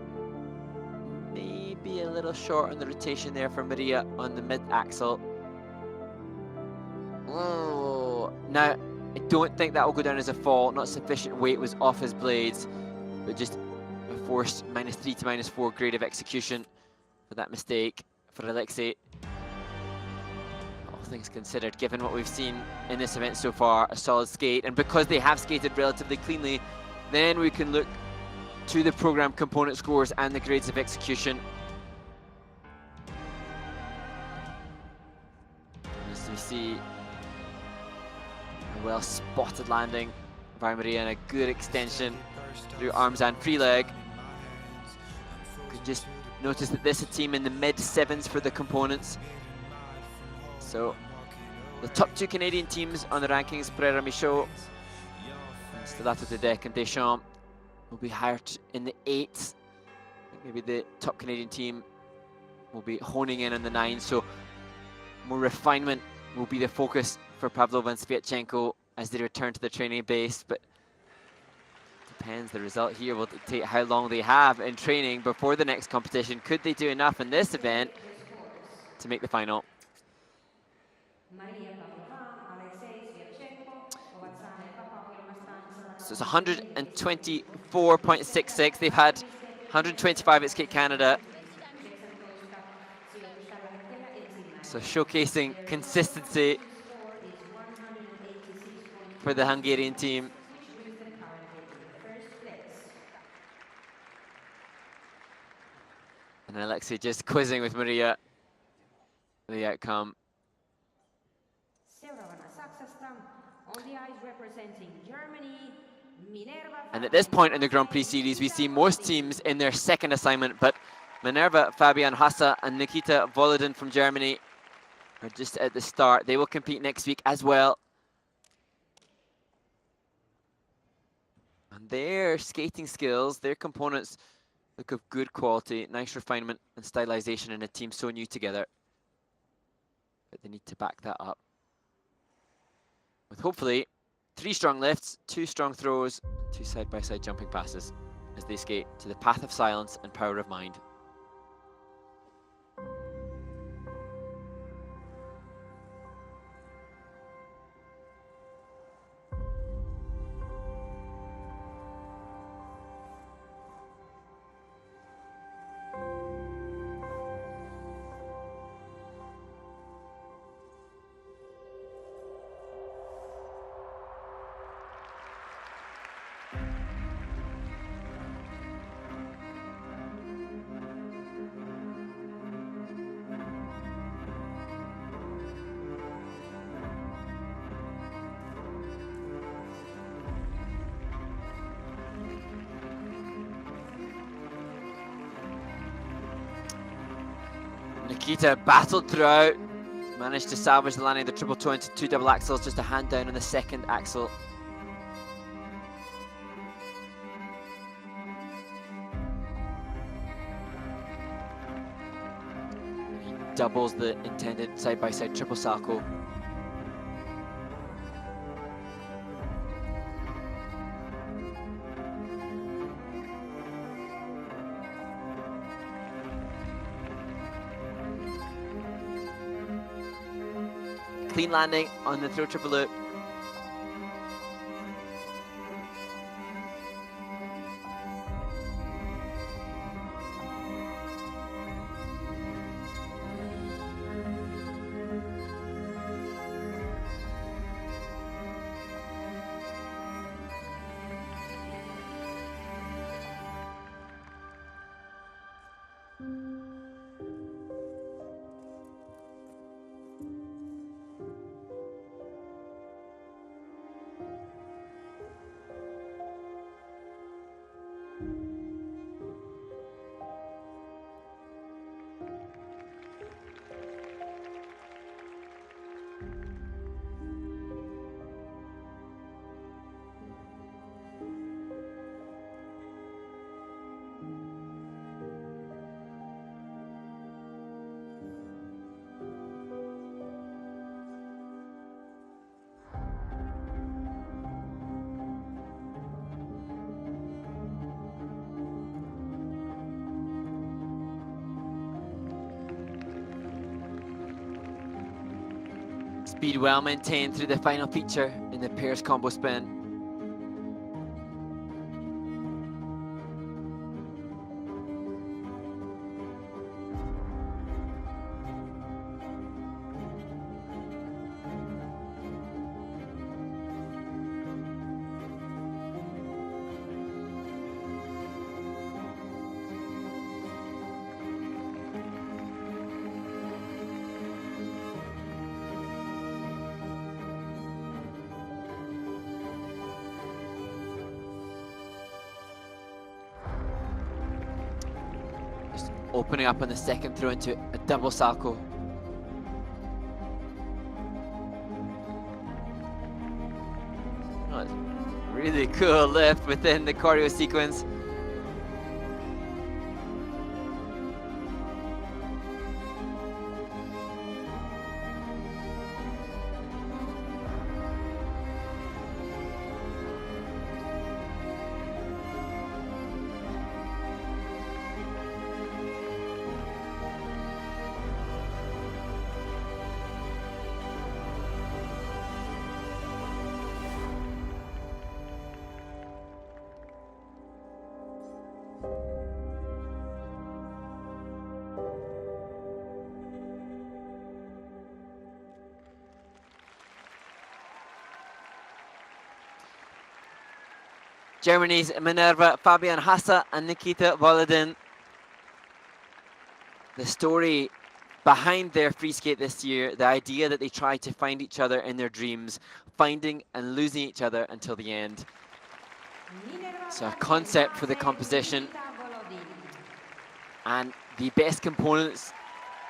Maybe a little short on the rotation there for Maria on the mid axle. Oh, now I don't think that will go down as a fall. Not sufficient weight was off his blades, but just a forced -3 to -4 grade of execution for that mistake for Alexei. All things considered, given what we've seen in this event so far, a solid skate, and because they have skated relatively cleanly, then we can look to the program component scores and the grades of execution. As we see a well spotted landing by Maria and a good extension through arms and free leg. You could just notice that this is a team in the mid-7s for the components. So the top 2 Canadian teams on the rankings, Pereira Michaud and Stellato de Deck and Deschamps, will be higher in the 8s. I think maybe the top Canadian team will be honing in on the 9s, so more refinement will be the focus for Pavlova and Sviatchenko as they return to the training base. But depends, the result here will dictate how long they have in training before the next competition. Could they do enough in this event to make the final? So it's 124.66. They've had 125 at Skate Canada. So showcasing consistency for the Hungarian team. And Alexei just quizzing with Maria the outcome. On the ice representing Germany, Minerva. And at this point in the Grand Prix series, we see most teams in their second assignment, but Minerva, Fabian Hassa and Nikita Volodin from Germany are just at the start. They will compete next week as well. And their skating skills, their components look of good quality, nice refinement and stylization in a team so new together. But they need to back that up with hopefully 3 strong lifts, 2 strong throws, 2 side-by-side jumping passes as they skate to the path of silence and power of mind. Nikita battled throughout, managed to salvage the landing of the triple toe into 2 double axles, just a hand down on the second axle. He doubles the intended side-by-side triple salcho. Clean landing on the throw triple loop. Speed well maintained through the final feature in the pairs combo spin. Opening up on the second throw into a double salcho. Oh, it's a really cool lift within the choreo sequence. Germany's Minerva, Fabian Hassa and Nikita Volodin. The story behind their free skate this year, the idea that they try to find each other in their dreams, finding and losing each other until the end. So a concept for the composition, and the best components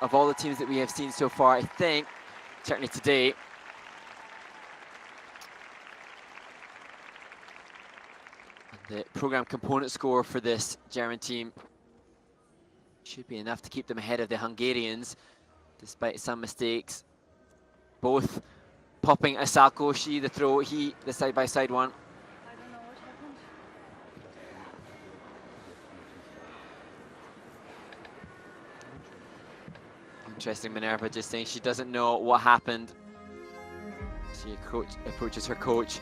of all the teams that we have seen so far, I think, certainly today. And the program component score for this German team should be enough to keep them ahead of the Hungarians, despite some mistakes. Both popping a Salko, she the throw, he the side-by-side one. Interesting, Minerva just saying she doesn't know what happened. She approaches her coach.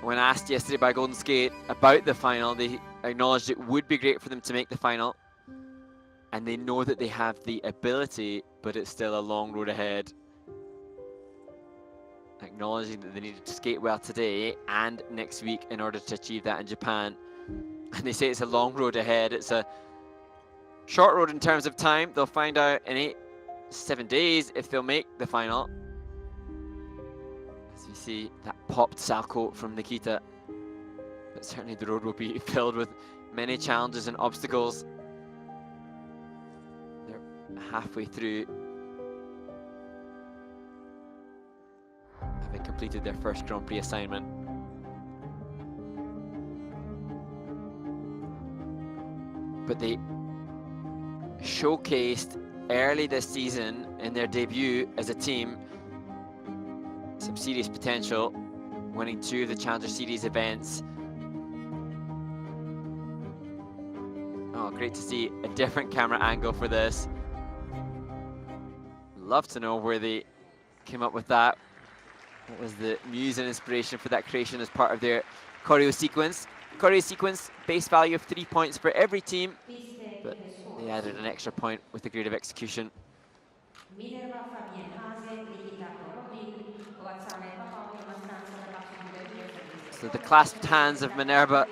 When asked yesterday by Golden Skate about the final, they acknowledged it would be great for them to make the final. And they know that they have the ability, but it's still a long road ahead. Acknowledging that they needed to skate well today and next week in order to achieve that in Japan. And they say it's a long road ahead. It's a short road in terms of time. They'll find out in 7 days if they'll make the final. As you see that popped Salko from Nikita. But certainly the road will be filled with many challenges and obstacles. They're halfway through, having completed their first Grand Prix assignment. But they showcased early this season in their debut as a team some serious potential, winning 2 of the Challenger Series events. Oh, great to see a different camera angle for this. Love to know where they came up with that. What was the muse and inspiration for that creation as part of their choreo sequence? Choreo sequence, base value of 3 points for every team, but they added an extra point with the grade of execution. So the clasped hands of Minerva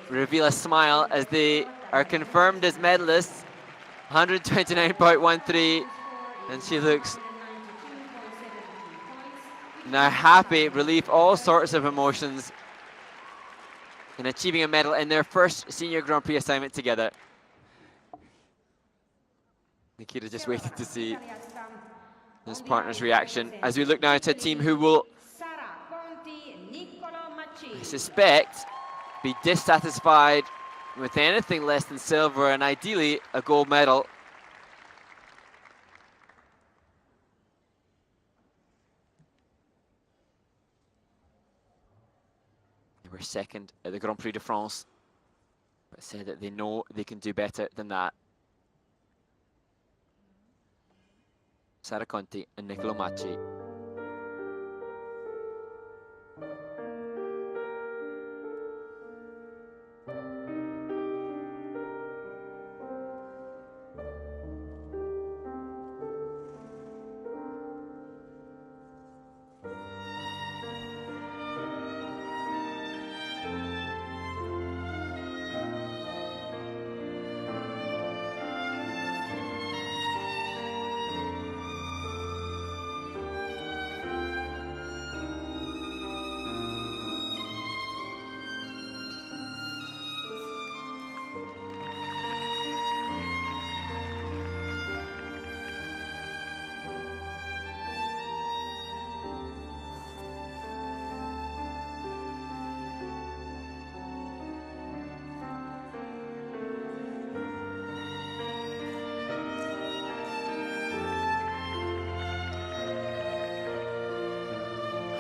reveal a smile as they are confirmed as medalists. 129.13, and she looks now happy, relief, all sorts of emotions in achieving a medal in their first senior Grand Prix assignment together. Nikita just waited to see his partner's reaction as we look now to a team who will, I suspect, be dissatisfied with anything less than silver and ideally a gold medal. They were second at the Grand Prix de France, but said that they know they can do better than that. Sara Conti and Nicolo Macci.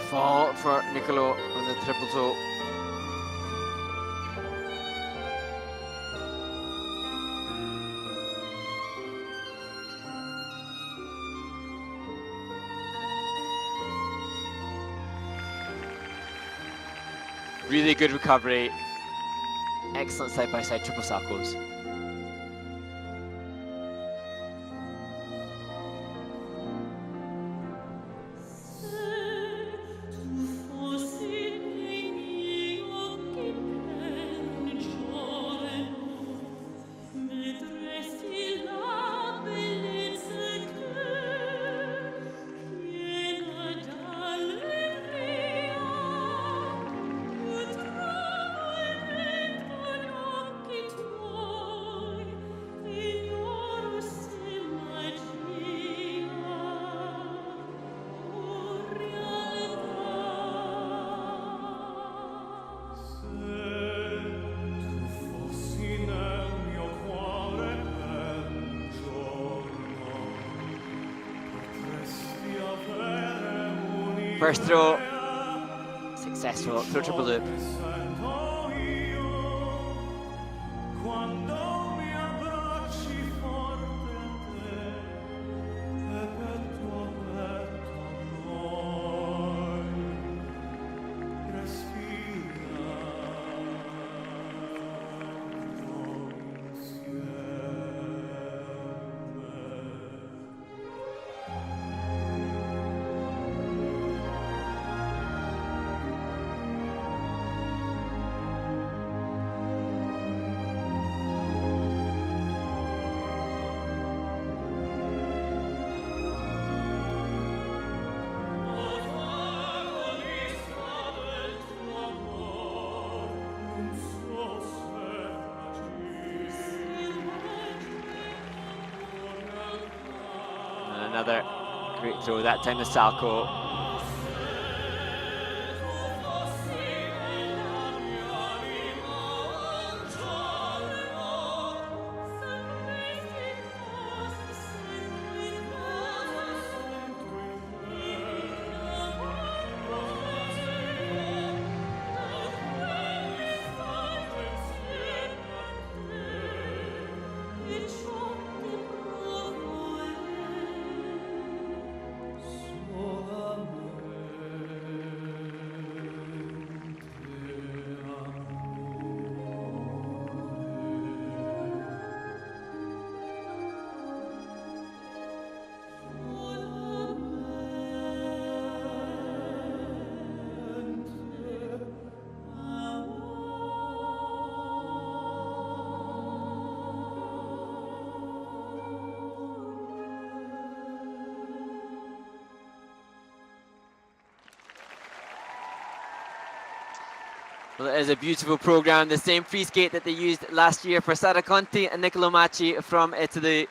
Fall for Nicolo on the triple toe. Really good recovery. Excellent side-by-side triple Salkos. Mentre First throw, successful, throw triple loop. Another great throw, that time the Salco. Well, it is a beautiful program, the same free skate that they used last year for Sara Conti and Nicolo Macci from Italy.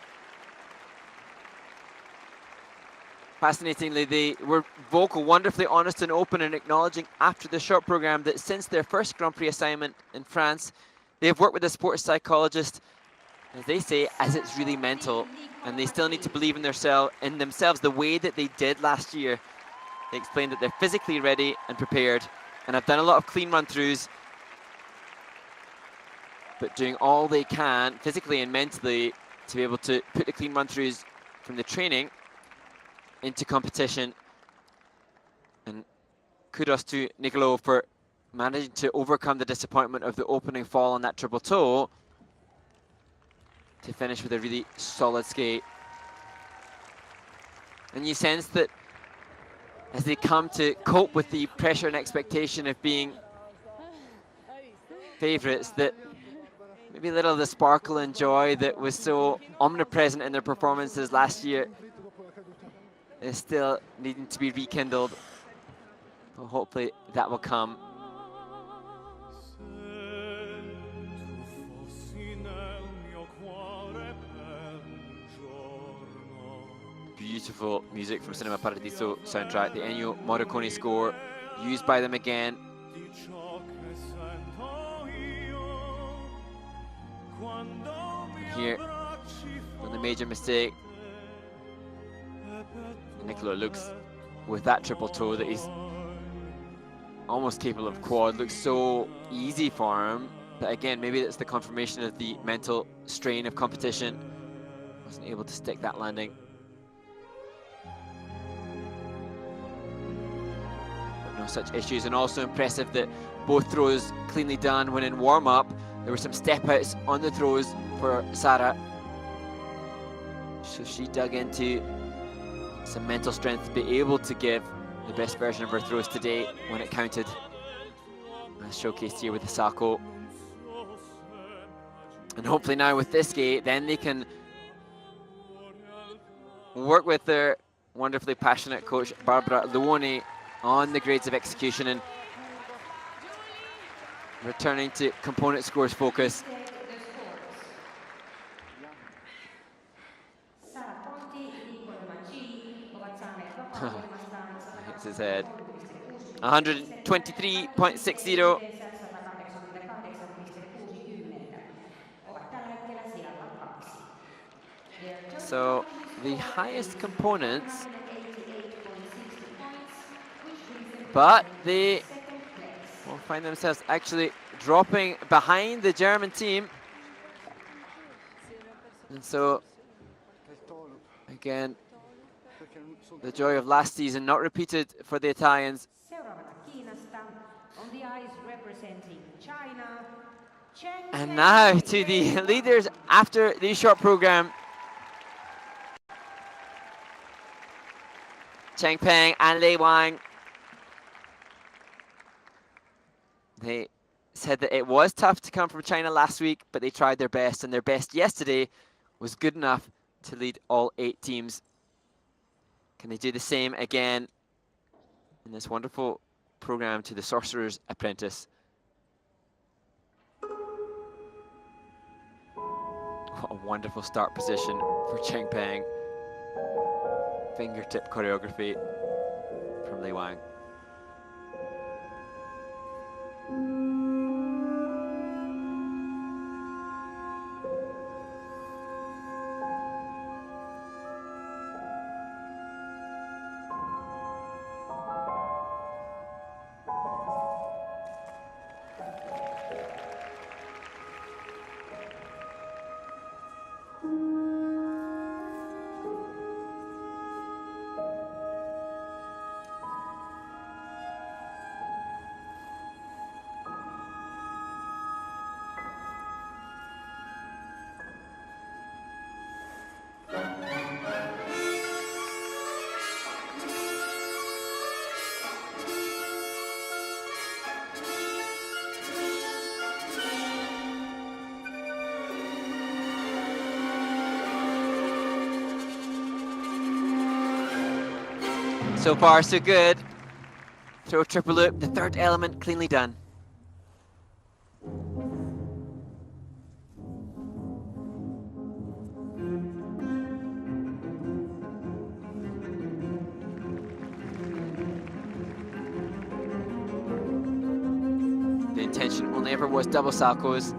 Fascinatingly, they were vocal, wonderfully honest and open, and acknowledging after the short program that since their first Grand Prix assignment in France, they have worked with a sports psychologist, as they say, as it's really mental, and they still need to believe in themselves the way that they did last year. They explained that they're physically ready and prepared, and have done a lot of clean run-throughs, but doing all they can physically and mentally to be able to put the clean run-throughs from the training into competition. And kudos to Nicolo for managing to overcome the disappointment of the opening fall on that triple toe to finish with a really solid skate. And you sense that as they come to cope with the pressure and expectation of being favourites, that maybe a little of the sparkle and joy that was so omnipresent in their performances last year is still needing to be rekindled. But hopefully that will come. Beautiful music from Cinema Paradiso soundtrack, the Ennio Morricone score used by them again. And here, on the major mistake, Nicolo looks with that triple toe that he's almost capable of quad, looks so easy for him. But again, maybe that's the confirmation of the mental strain of competition. Wasn't able to stick that landing. No such issues, and also impressive that both throws cleanly done when in warm-up. There were some step outs on the throws for Sara, so she dug into some mental strength to be able to give the best version of her throws today when it counted, as showcased here with the Sacco. And hopefully now with this skate, then they can work with their wonderfully passionate coach Barbara Luoni on the grades of execution and returning to component scores focus. Hits his head. 123.60. So the highest components but they will find themselves actually dropping behind the German team. And so, again, the joy of last season not repeated for the Italians. Seuraavana Kiinasta on the ice representing China, Cheng. And now to the leaders after the short program. Cheng Peng and Lei Wang. They said that it was tough to come from China last week, but they tried their best, and their best yesterday was good enough to lead all 8 teams. Can they do the same again in this wonderful program to the Sorcerer's Apprentice? What a wonderful start position for Cheng Peng. Fingertip choreography from Lei Wang. So far, so good. Throw triple loop, the third element cleanly done. The intention only ever was double salcos.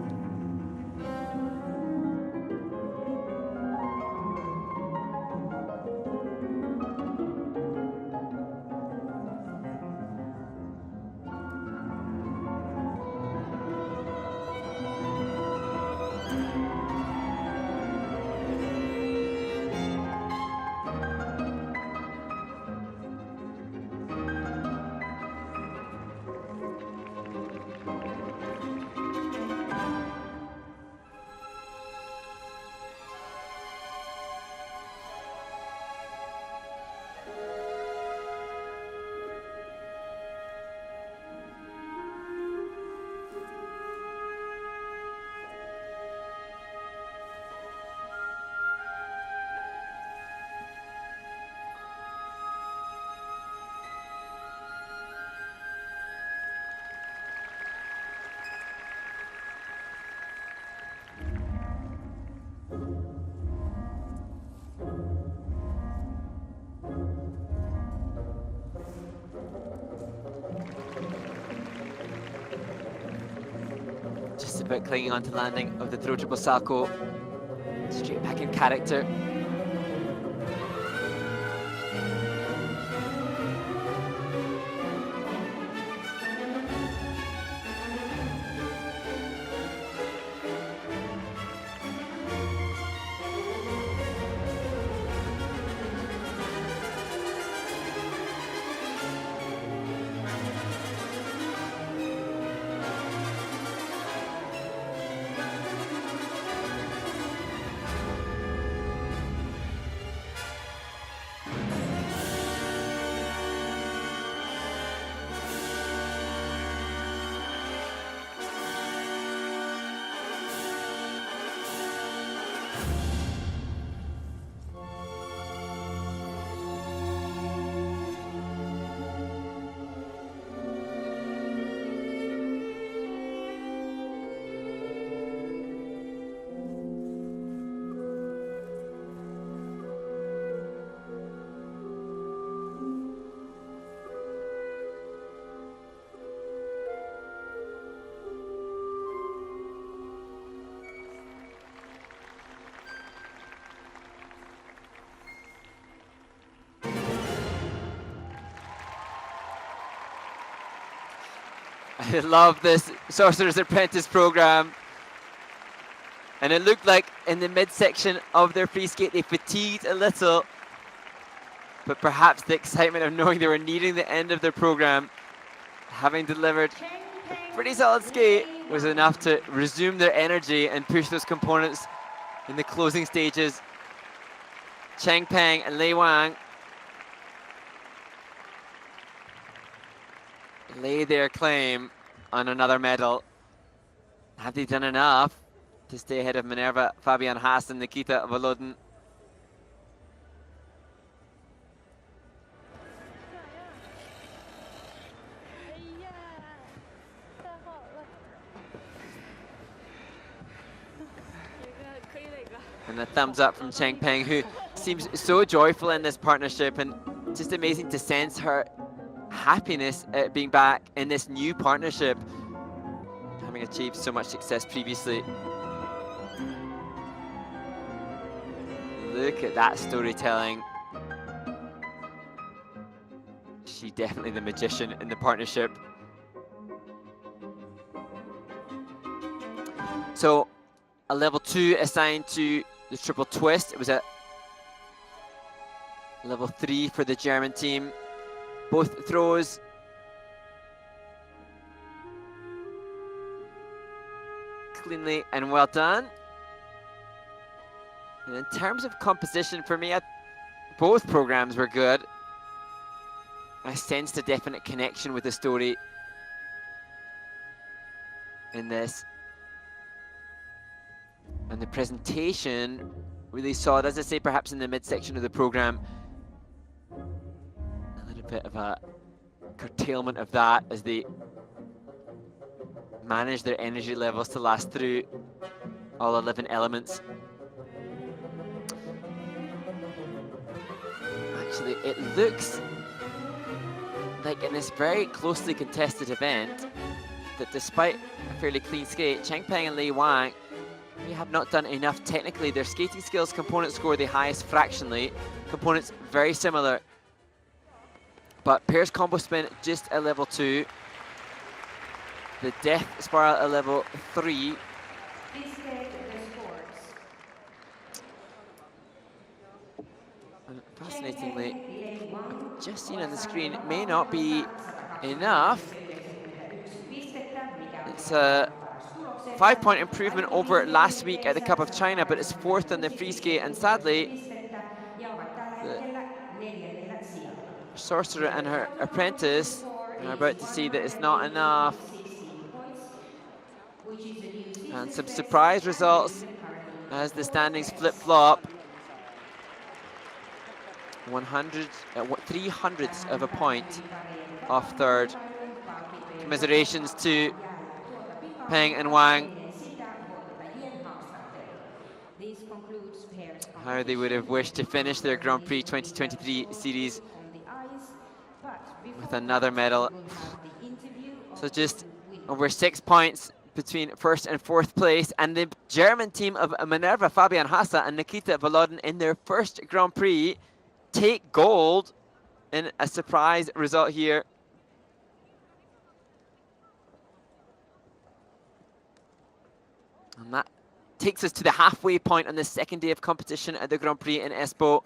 Just about clinging onto landing of the throw triple salco. Straight back in character. I love this Sorcerer's Apprentice program. And it looked like in the midsection of their free skate they fatigued a little, but perhaps the excitement of knowing they were nearing the end of their program, having delivered a pretty solid skate, was enough to resume their energy and push those components in the closing stages. Cheng Peng and Lei Wang lay their claim on another medal. Have they done enough to stay ahead of Minerva, Fabian Haas and Nikita Volodin? And a thumbs up from Cheng Peng, who seems so joyful in this partnership, and just amazing to sense her happiness at being back in this new partnership, having achieved so much success previously. Look at that storytelling. She's definitely the magician in the partnership. So a level 2 assigned to the triple twist. It was a level 3 for the German team. Both throws cleanly and well done. And in terms of composition, for me, both programs were good. I sensed a definite connection with the story in this. And the presentation really solid, as I say, perhaps in the midsection of the program. A little bit of a curtailment of that as they manage their energy levels to last through all 11 elements. Actually, it looks like in this very closely contested event that despite a fairly clean skate, Cheng Peng and Lei Wang, they have not done enough technically. Their skating skills component score the highest fractionally. Components very similar. But pairs combo spin just a level 2. The death spiral a level 3. And fascinatingly, I've just seen on the screen, it may not be enough. It's a 5-point improvement over last week at the Cup of China, but it's 4th on the free skate, and sadly, the Sorcerer and her apprentice are about to see that it's not enough. And some surprise results as the standings flip-flop. 300ths of a point off third. Commiserations to Peng and Wang. How they would have wished to finish their Grand Prix 2023 series with another medal. So just over 6 points between 1st and 4th place. And the German team of Minerva, Fabian Haas and Nikita Volodin in their first Grand Prix take gold in a surprise result here. And that takes us to the halfway point on the second day of competition at the Grand Prix in Espoo.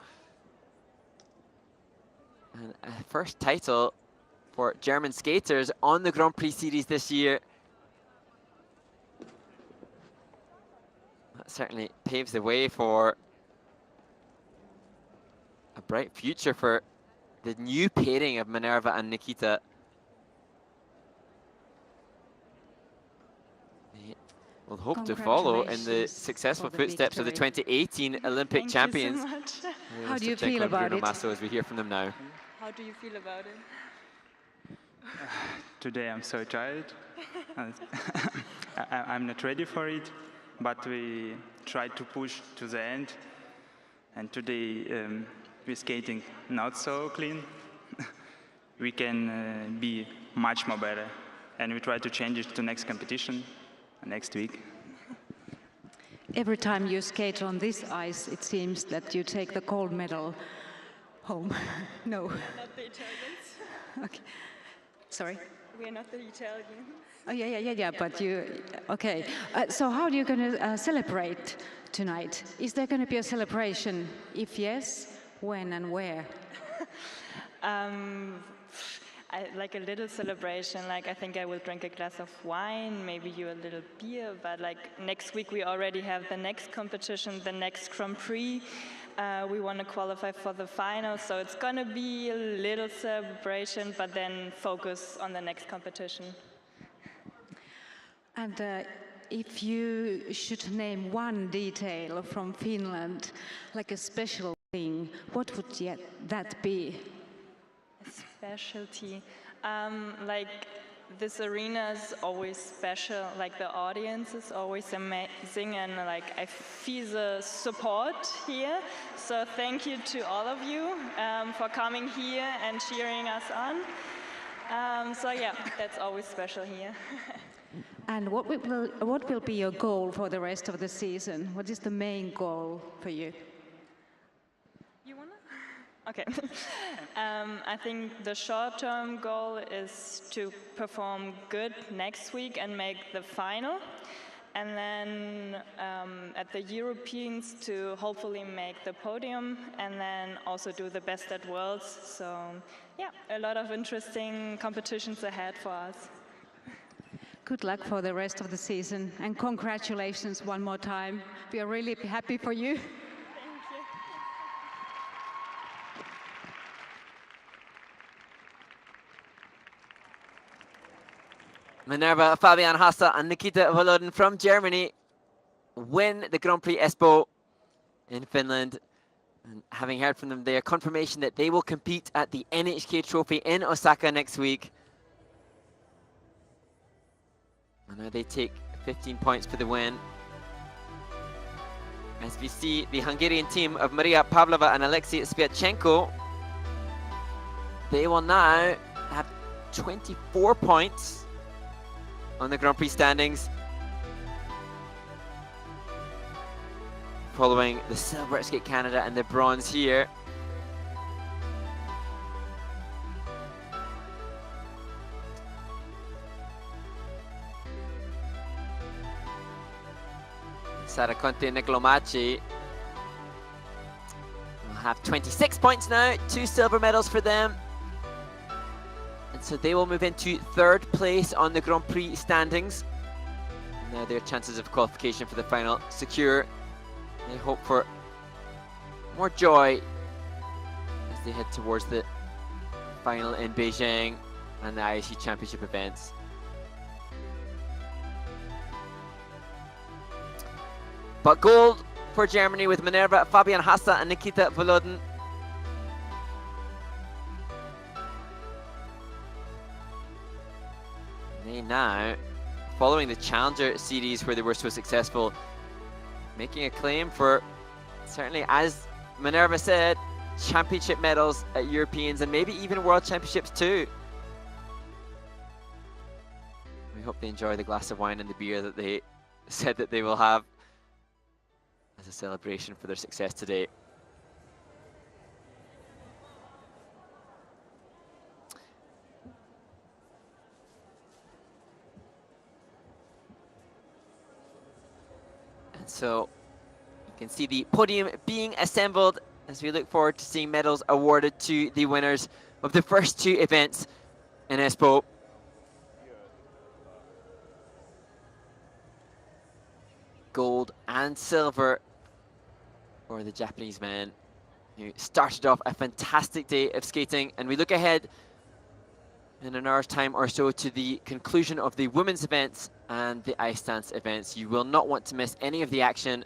And a first title for German skaters on the Grand Prix series this year. That certainly paves the way for a bright future for the new pairing of Minerva and Nikita. They will hope to follow in the successful footsteps of the 2018 Olympic champions. So much. How do you feel about it? Masso, as we hear from them now. How do you feel about it? Today I'm so tired. I'm not ready for it, but we tried to push to the end. And today we're skating not so clean. We can be much more better. And we try to change it to next competition next week. Every time you skate on this ice, it seems that you take the gold medal home. No. Not the Italians. Okay. Sorry. We are not the Italians. Oh, yeah, but you, okay. So how are you going to celebrate tonight? Is there going to be a celebration? If yes, when and where? Like a little celebration, like I think I will drink a glass of wine, maybe you a little beer, but like next week we already have the next competition, the next Grand Prix. We want to qualify for the final, so it's gonna be a little celebration, but then focus on the next competition. And if you should name one detail from Finland, like a special thing, what would that be? Specialty. Like this arena is always special, like the audience is always amazing, and like I feel the support here. So thank you to all of you for coming here and cheering us on. So yeah, that's always special here. And what will be your goal for the rest of the season? What is the main goal for you? You wanna? Okay. I think the short-term goal is to perform good next week and make the final. And then at the Europeans to hopefully make the podium and then also do the best at Worlds. So yeah, a lot of interesting competitions ahead for us. Good luck for the rest of the season and congratulations one more time. We are really happy for you. Minerva, Fabian Hasse and Nikita Volodin from Germany win the Grand Prix Espoo in Finland. And having heard from them, they are confirmation that they will compete at the NHK Trophy in Osaka next week. And now they take 15 points for the win. As we see the Hungarian team of Maria Pavlova and Alexis Spiatchenko, they will now have 24 points on the Grand Prix standings, following the silver at Skate Canada and the bronze here. Sara Conte and Nicolo Macci will have 26 points now, 2 silver medals for them. And so they will move into 3rd place on the Grand Prix standings. And now their chances of qualification for the final secure. They hope for more joy as they head towards the final in Beijing and the IAC Championship events. But gold for Germany with Minerva, Fabian Hasse and Nikita Volodin. They now, following the Challenger series where they were so successful, making a claim for, certainly as Minerva said, championship medals at Europeans and maybe even World Championships too. We hope they enjoy the glass of wine and the beer that they said that they will have as a celebration for their success today. And so you can see the podium being assembled as we look forward to seeing medals awarded to the winners of the first 2 events in Espoo. Gold and silver for the Japanese men who started off a fantastic day of skating. And we look ahead in an hour's time or so to the conclusion of the women's events and the ice dance events. You will not want to miss any of the action.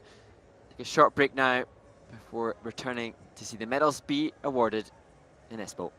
Take a short break now before returning to see the medals be awarded in Espoo.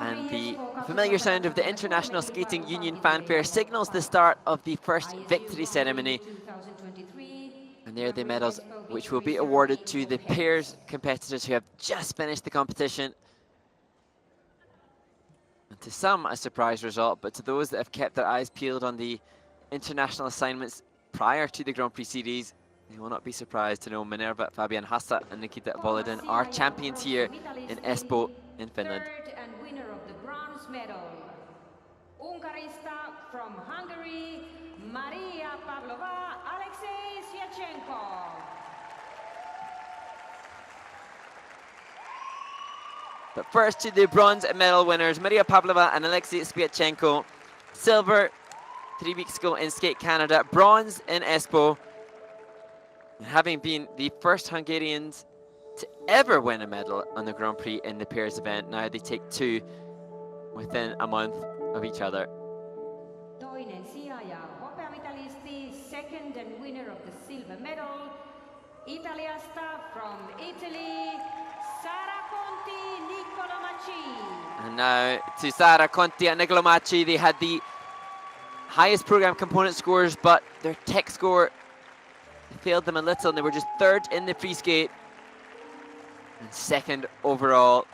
And the familiar sound of the International Skating Union fanfare signals the start of the first victory ceremony. And there are the medals, which will be awarded to the pairs competitors who have just finished the competition. And to some, a surprise result, but to those that have kept their eyes peeled on the international assignments prior to the Grand Prix Series, they will not be surprised to know Minerva, Fabian Hassa and Nikita Boliden are champions here in Espoo in Finland. Third and winner of the bronze medal, Ungarista from Hungary, Maria Pavlova, Alexis Yachenko. But first to the bronze medal winners, Maria Pavlova and Alexis Spiatchenko. Silver 3 weeks ago in Skate Canada, bronze in Espoo. And having been the first Hungarians to ever win a medal on the Grand Prix in the pairs event, now they take two within a month of each other. Toinen sija ja hopeamitalisti, second and winner of the silver medal, Italiasta from Italy, Sara Conti, Nicolo Macci. And now to Sara Conti and Nicolo Macci. They had the highest program component scores, but their tech score failed them a little, and they were just third in the free skate and second overall.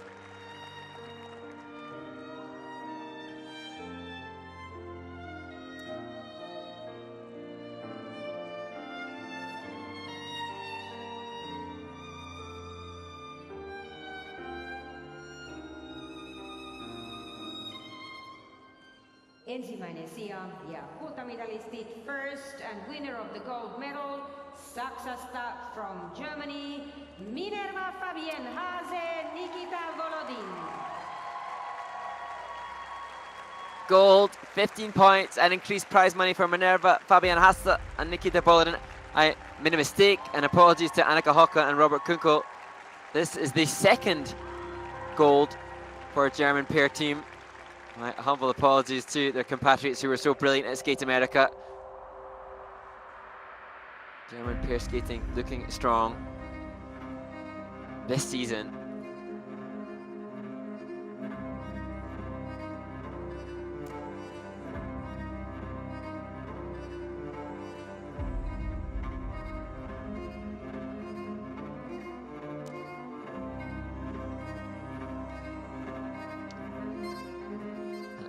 Ensimmäinen sija ja kultamitalistit, first and winner of the gold medal, Saksasta from Germany, Minerva Fabien Hase, Nikita Volodin. Gold, 15 points, and increased prize money for Minerva, Fabian Hassa and Nikita Boliden. I made a mistake, and apologies to Annika Hocka and Robert Kunkel. This is the second gold for a German pair team. My humble apologies to their compatriots who were so brilliant at Skate America. German pair skating looking strong this season.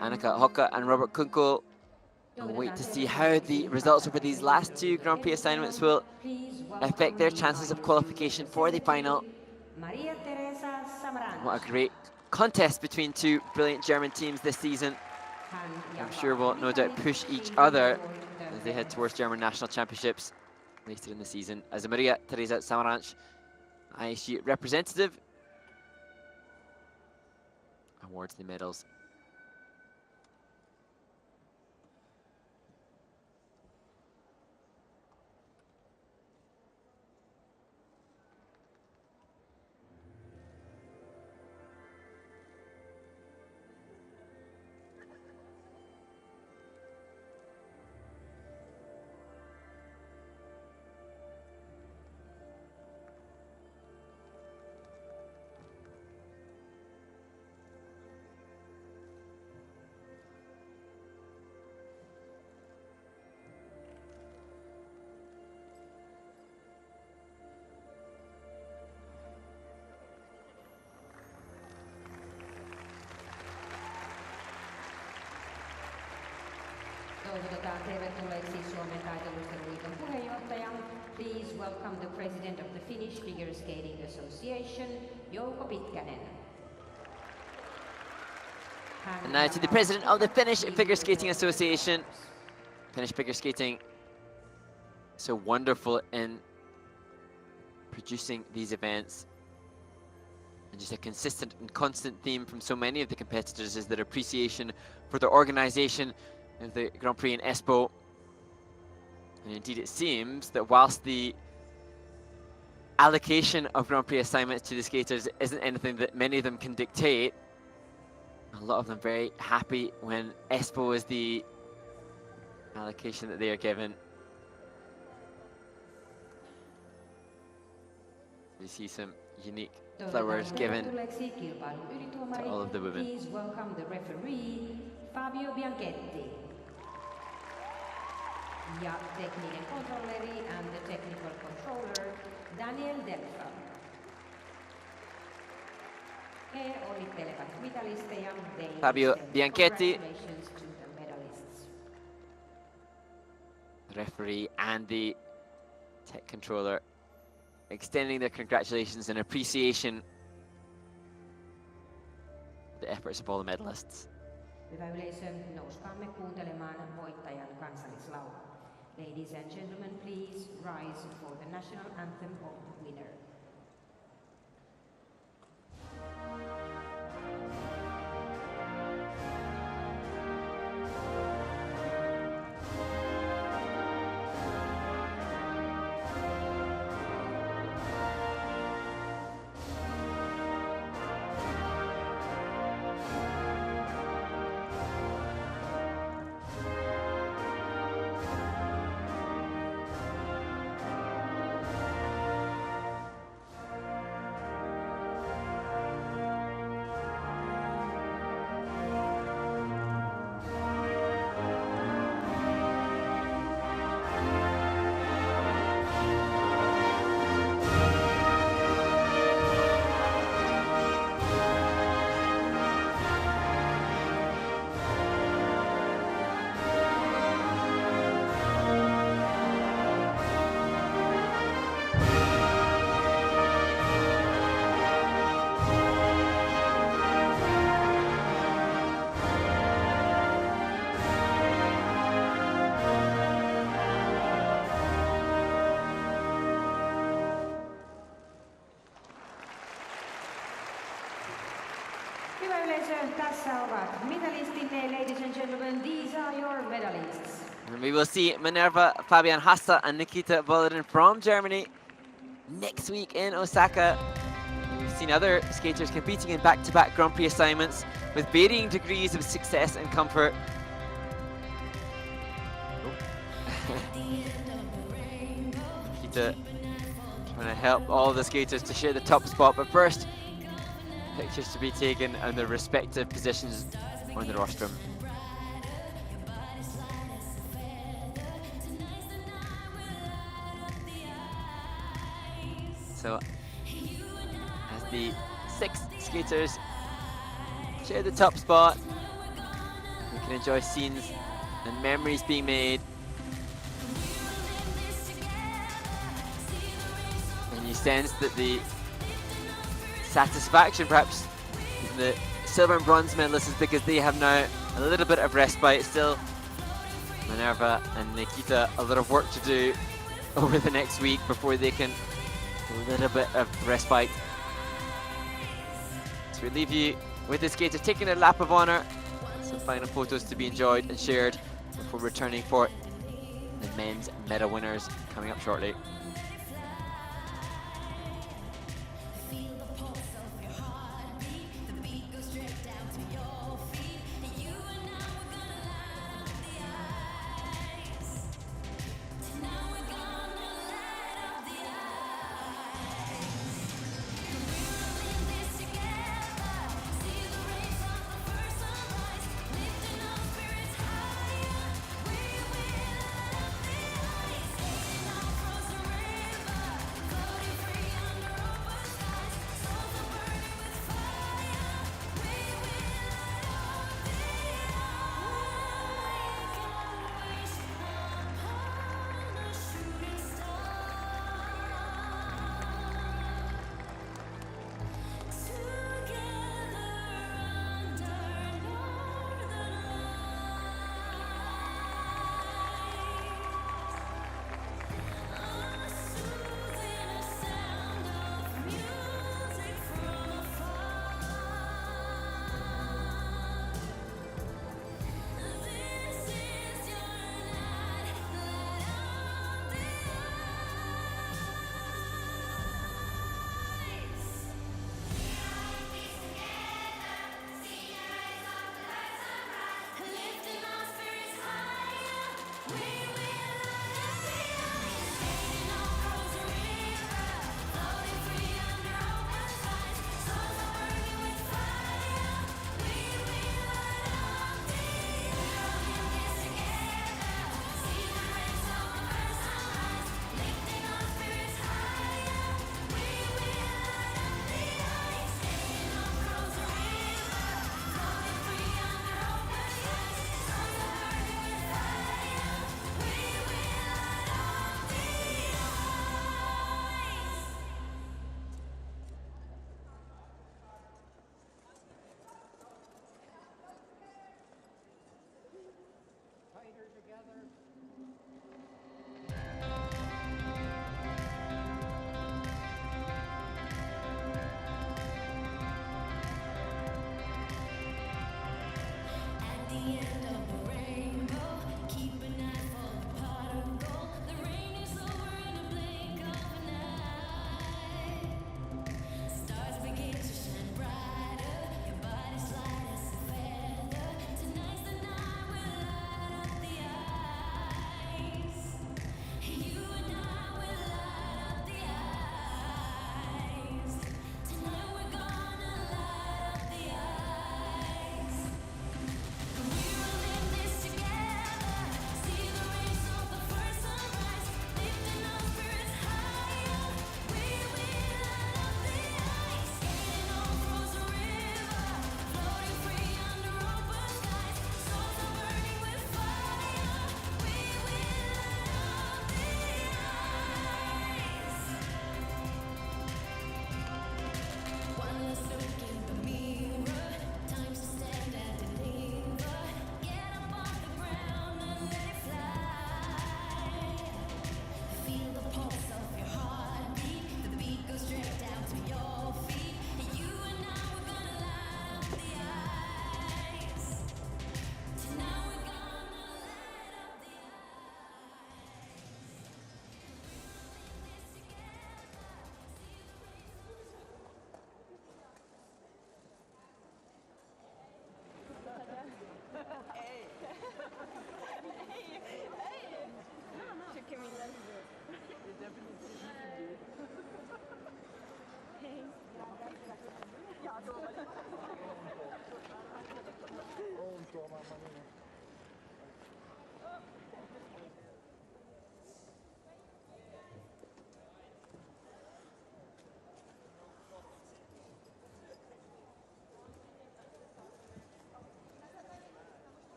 Annika Hocka and Robert Kunkel will wait to see how the results over these last two Grand Prix assignments will affect their chances of qualification for the final. What a great contest between two brilliant German teams this season. I'm sure will no doubt push each other as they head towards German national championships later in the season. As Maria Teresa Samaranch, ISU representative, awards the medals. Toivotetaan tervetulleeksi Suomen taitoluisteluliiton puheenjohtaja. Please welcome the president of the Finnish Figure Skating Association, Jouko Pitkänen. And now to the president of the Finnish Figure Skating Association. Finnish figure skating, so wonderful in producing these events. And just a consistent and constant theme from so many of the competitors is their appreciation for the organization of the Grand Prix in Espoo. And indeed it seems that whilst the allocation of Grand Prix assignments to the skaters isn't anything that many of them can dictate, a lot of them very happy when Espoo is the allocation that they are given. We see some unique flowers given tervetulleeksi kilpailun ylituomari. to all of the women. Please welcome the referee Fabio Bianchetti. Ja tekninen kontrolleri and the technical controller Daniel Delfa. He onnittelevat mitalisteja. They Fabio extend Bianchetti. congratulations to the medalists. The referee and the tech controller extending their congratulations and appreciation for the efforts of all the medalists. Hyvä yleisö, nouskaamme kuuntelemaan voittajan kansallislaulun. Ladies and gentlemen, please rise for the national anthem of the winner. Hyvä yleisö, tässä ovat mitalistinne. Ladies and gentlemen, these are your medalists. And we will see Minerva, Fabian Hasse and Nikita Volodin from Germany next week in Osaka. We've seen other skaters competing in back-to-back Grand Prix assignments with varying degrees of success and comfort. Nikita trying to help all the skaters to share the top spot, but first, pictures to be taken on their respective positions on the rostrum. So, as the 6 skaters share the top spot, we can enjoy scenes and memories being made. And you sense that the satisfaction perhaps in the silver and bronze medalists is because they have now a little bit of respite. Still, Minerva and Nikita a lot of work to do over the next week before they can a little bit of respite. So we leave you with the skaters taking their lap of honour. Some final photos to be enjoyed and shared before returning for the men's medal winners coming up shortly.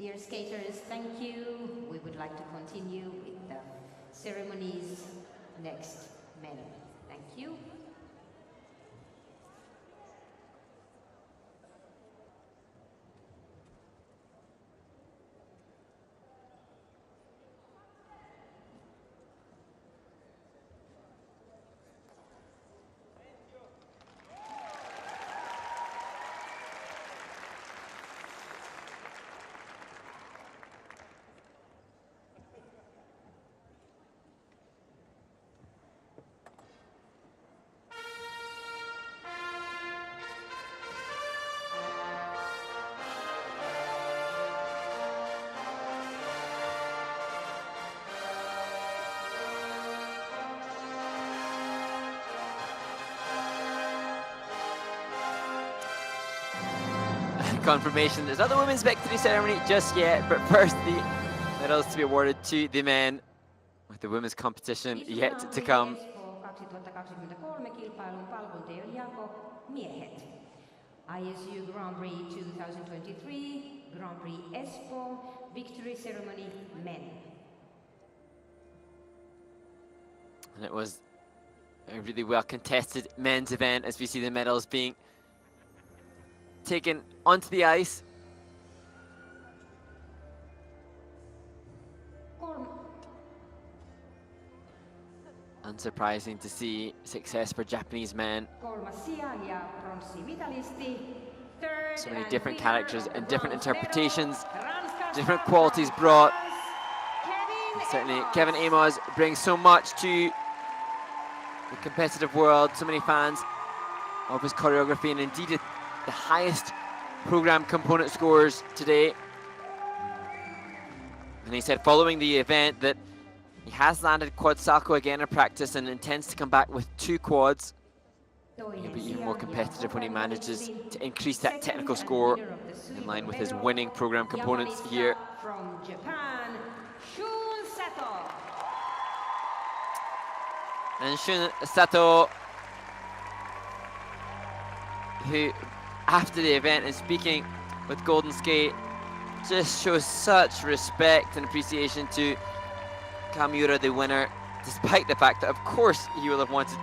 Dear skaters, thank you. We would like to continue with the ceremonies next men. Thank you. Confirmation there's not the women's victory ceremony just yet, but first the medals to be awarded to the men, with the women's competition yet to come. Espoo 2023 kilpailun palkintojen jako miehet. ISU Grand Prix 2023, Grand Prix Espoo, victory ceremony men. And it was a really well contested men's event as we see the medals being taken onto the ice. Unsurprising to see success for Japanese men. Kolmas sija ja pronssimitalisti. Third So many and different winner characters of the and different bronze medal, interpretations, Ranskasta different qualities brought. Kevin Certainly Amos. Kevin Amos brings so much to the competitive world, so many fans of his choreography, and indeed the highest program component scores today. And he said following the event that he has landed quad salcho again in practice and intends to come back with 2 quads. He'll be even more competitive when he manages to increase that technical score in line with his winning program components here. From Japan, Shun Sato. And Shun Sato, who after the event and speaking with Golden Skate, just shows such respect and appreciation to Kamille, the winner, despite the fact that of course he will have wanted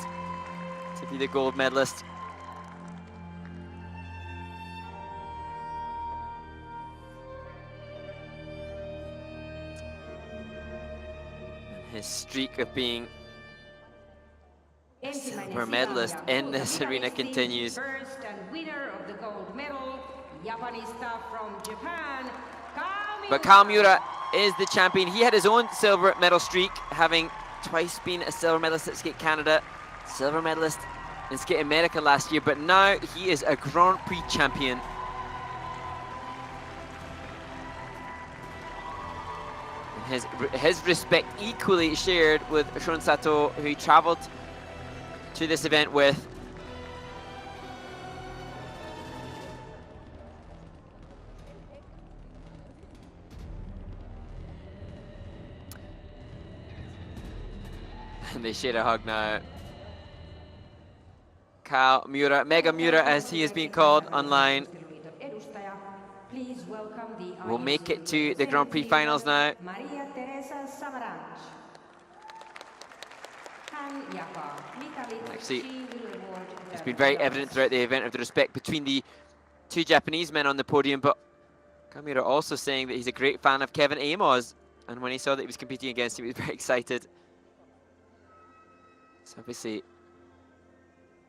to be the gold medalist. And his streak of being a silver medalist in this arena continues. First and winner of the gold medal, Japanista from Japan, Kamille. But Kamille is the champion. He had his own silver medal streak, having twice been a silver medalist at Skate Canada, silver medalist in Skate America last year, but now he is a Grand Prix champion. And his respect equally shared with Shun Sato, who he traveled to this event with. And they share a hug now. Kamille, Mega Mura as he is being called online, Please welcome the will make it to the Grand Prix finals now. Maria Teresa Samaranch. Han jakaa mitalit. Actually, She will award It's the been very medals. evident throughout the event of the respect between the 2 Japanese men on the podium, but Kamille also saying that he's a great fan of Kevin Amos, and when he saw that he was competing against him, he was very excited. So obviously,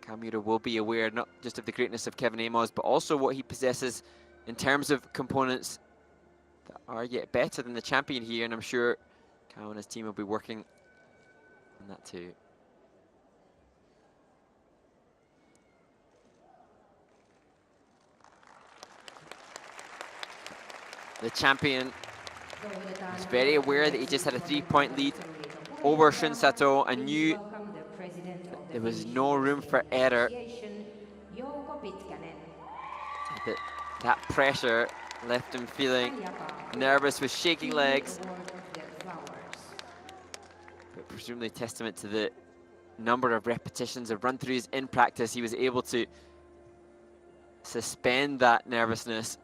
Kamille will be aware not just of the greatness of Kevin Amos, but also what he possesses in terms of components that are yet better than the champion here, and I'm sure Kao and his team will be working on that too. The champion was very aware that he just had a 3-point lead over Shun Sato and knew there was no room for error. That pressure left him feeling nervous with shaking legs, but presumably testament to the number of repetitions of run-throughs in practice. He was able to suspend that nervousness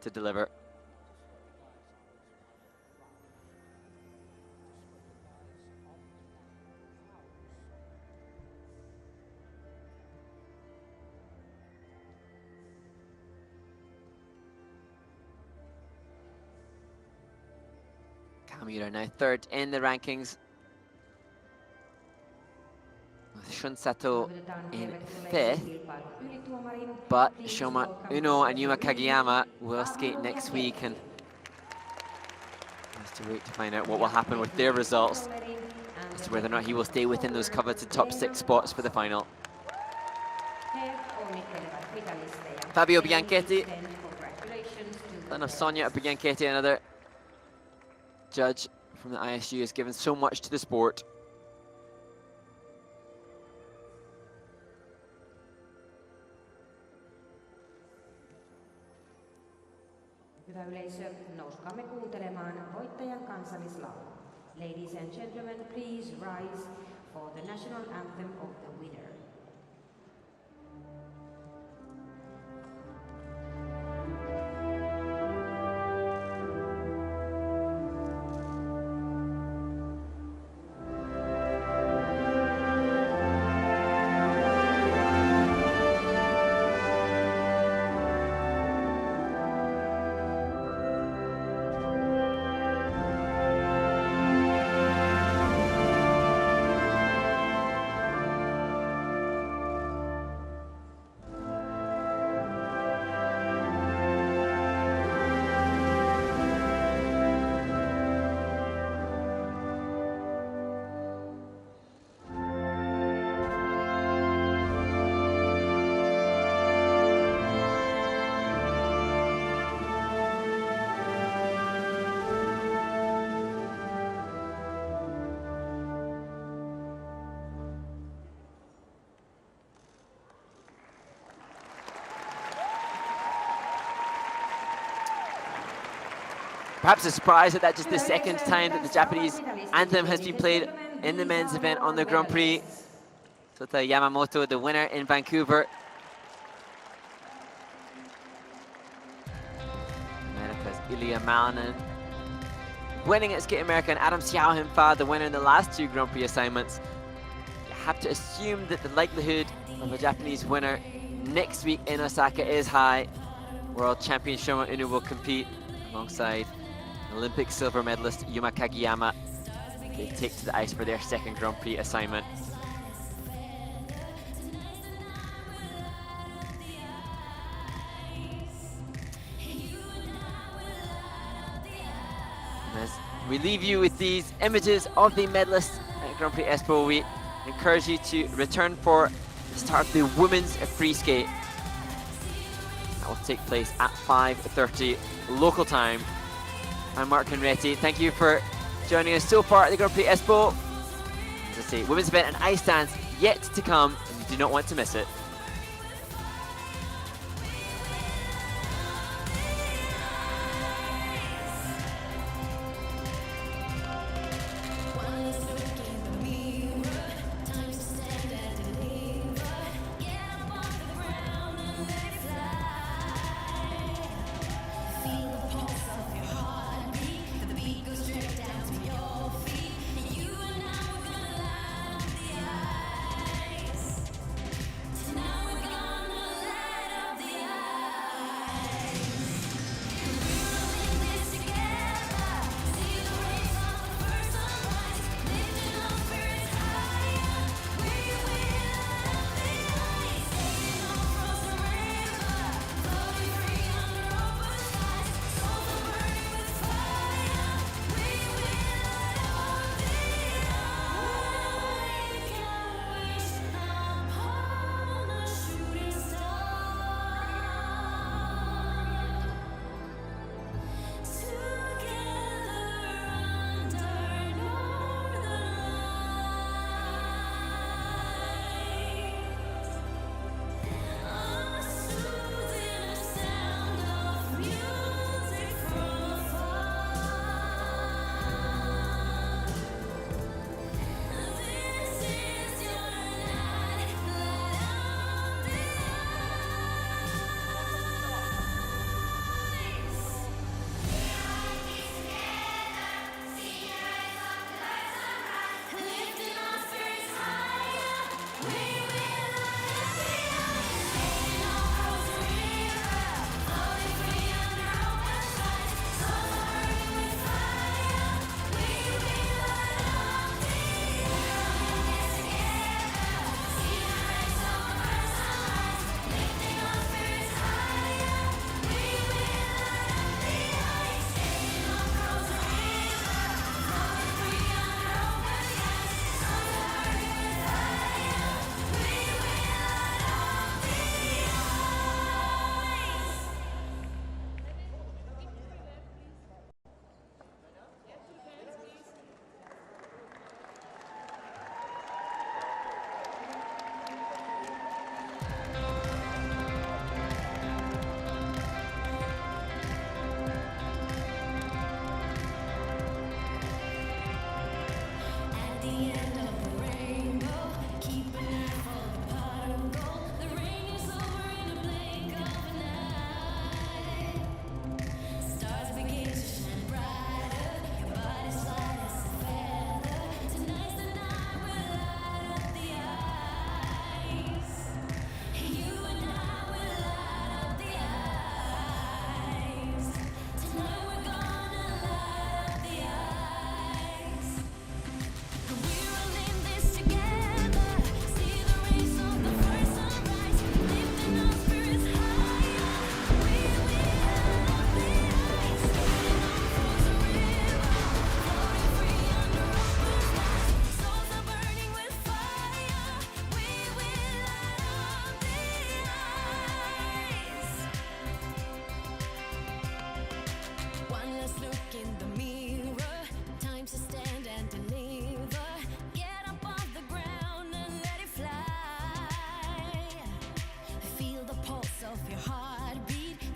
to deliver. Kamille are now third in the rankings, with Shunsato in fifth. But Shoma Uno and Yuma Kageyama will skate next week, and has to wait to find out what will happen with their results as to whether or not he will stay within those coveted top 6 spots for the final. Fabio Bianchetti, son of Sonia Bianchetti, another judge from the ISU, has given so much to the sport. Hyvä yleisö, nouskaamme kuuntelemaan voittajan kansallislaulu. Ladies and gentlemen, please rise for the national anthem of the winner. Perhaps a surprise that just the second time that the Japanese anthem has been played in the men's event on the Grand Prix. Sota Yamamoto, the winner in Vancouver. America's Ilya Malinen winning at Skate America, and Adam Xiaohunfa, the winner in the last 2 Grand Prix assignments. You have to assume that the likelihood of a Japanese winner next week in Osaka is high. World champion Shoma Uno will compete alongside Olympic silver medalist Yuma Kageyama. They take to the ice for their second Grand Prix assignment. And as we leave you with these images of the medalists at Grand Prix Espoo, we encourage you to return for the start of the women's free skate. That will take place at 5:30 local time. I'm Mark Henretti. Thank you for joining us so far at the Grand Prix Espoo. As I say, women's event and ice dance yet to come, and you do not want to miss it.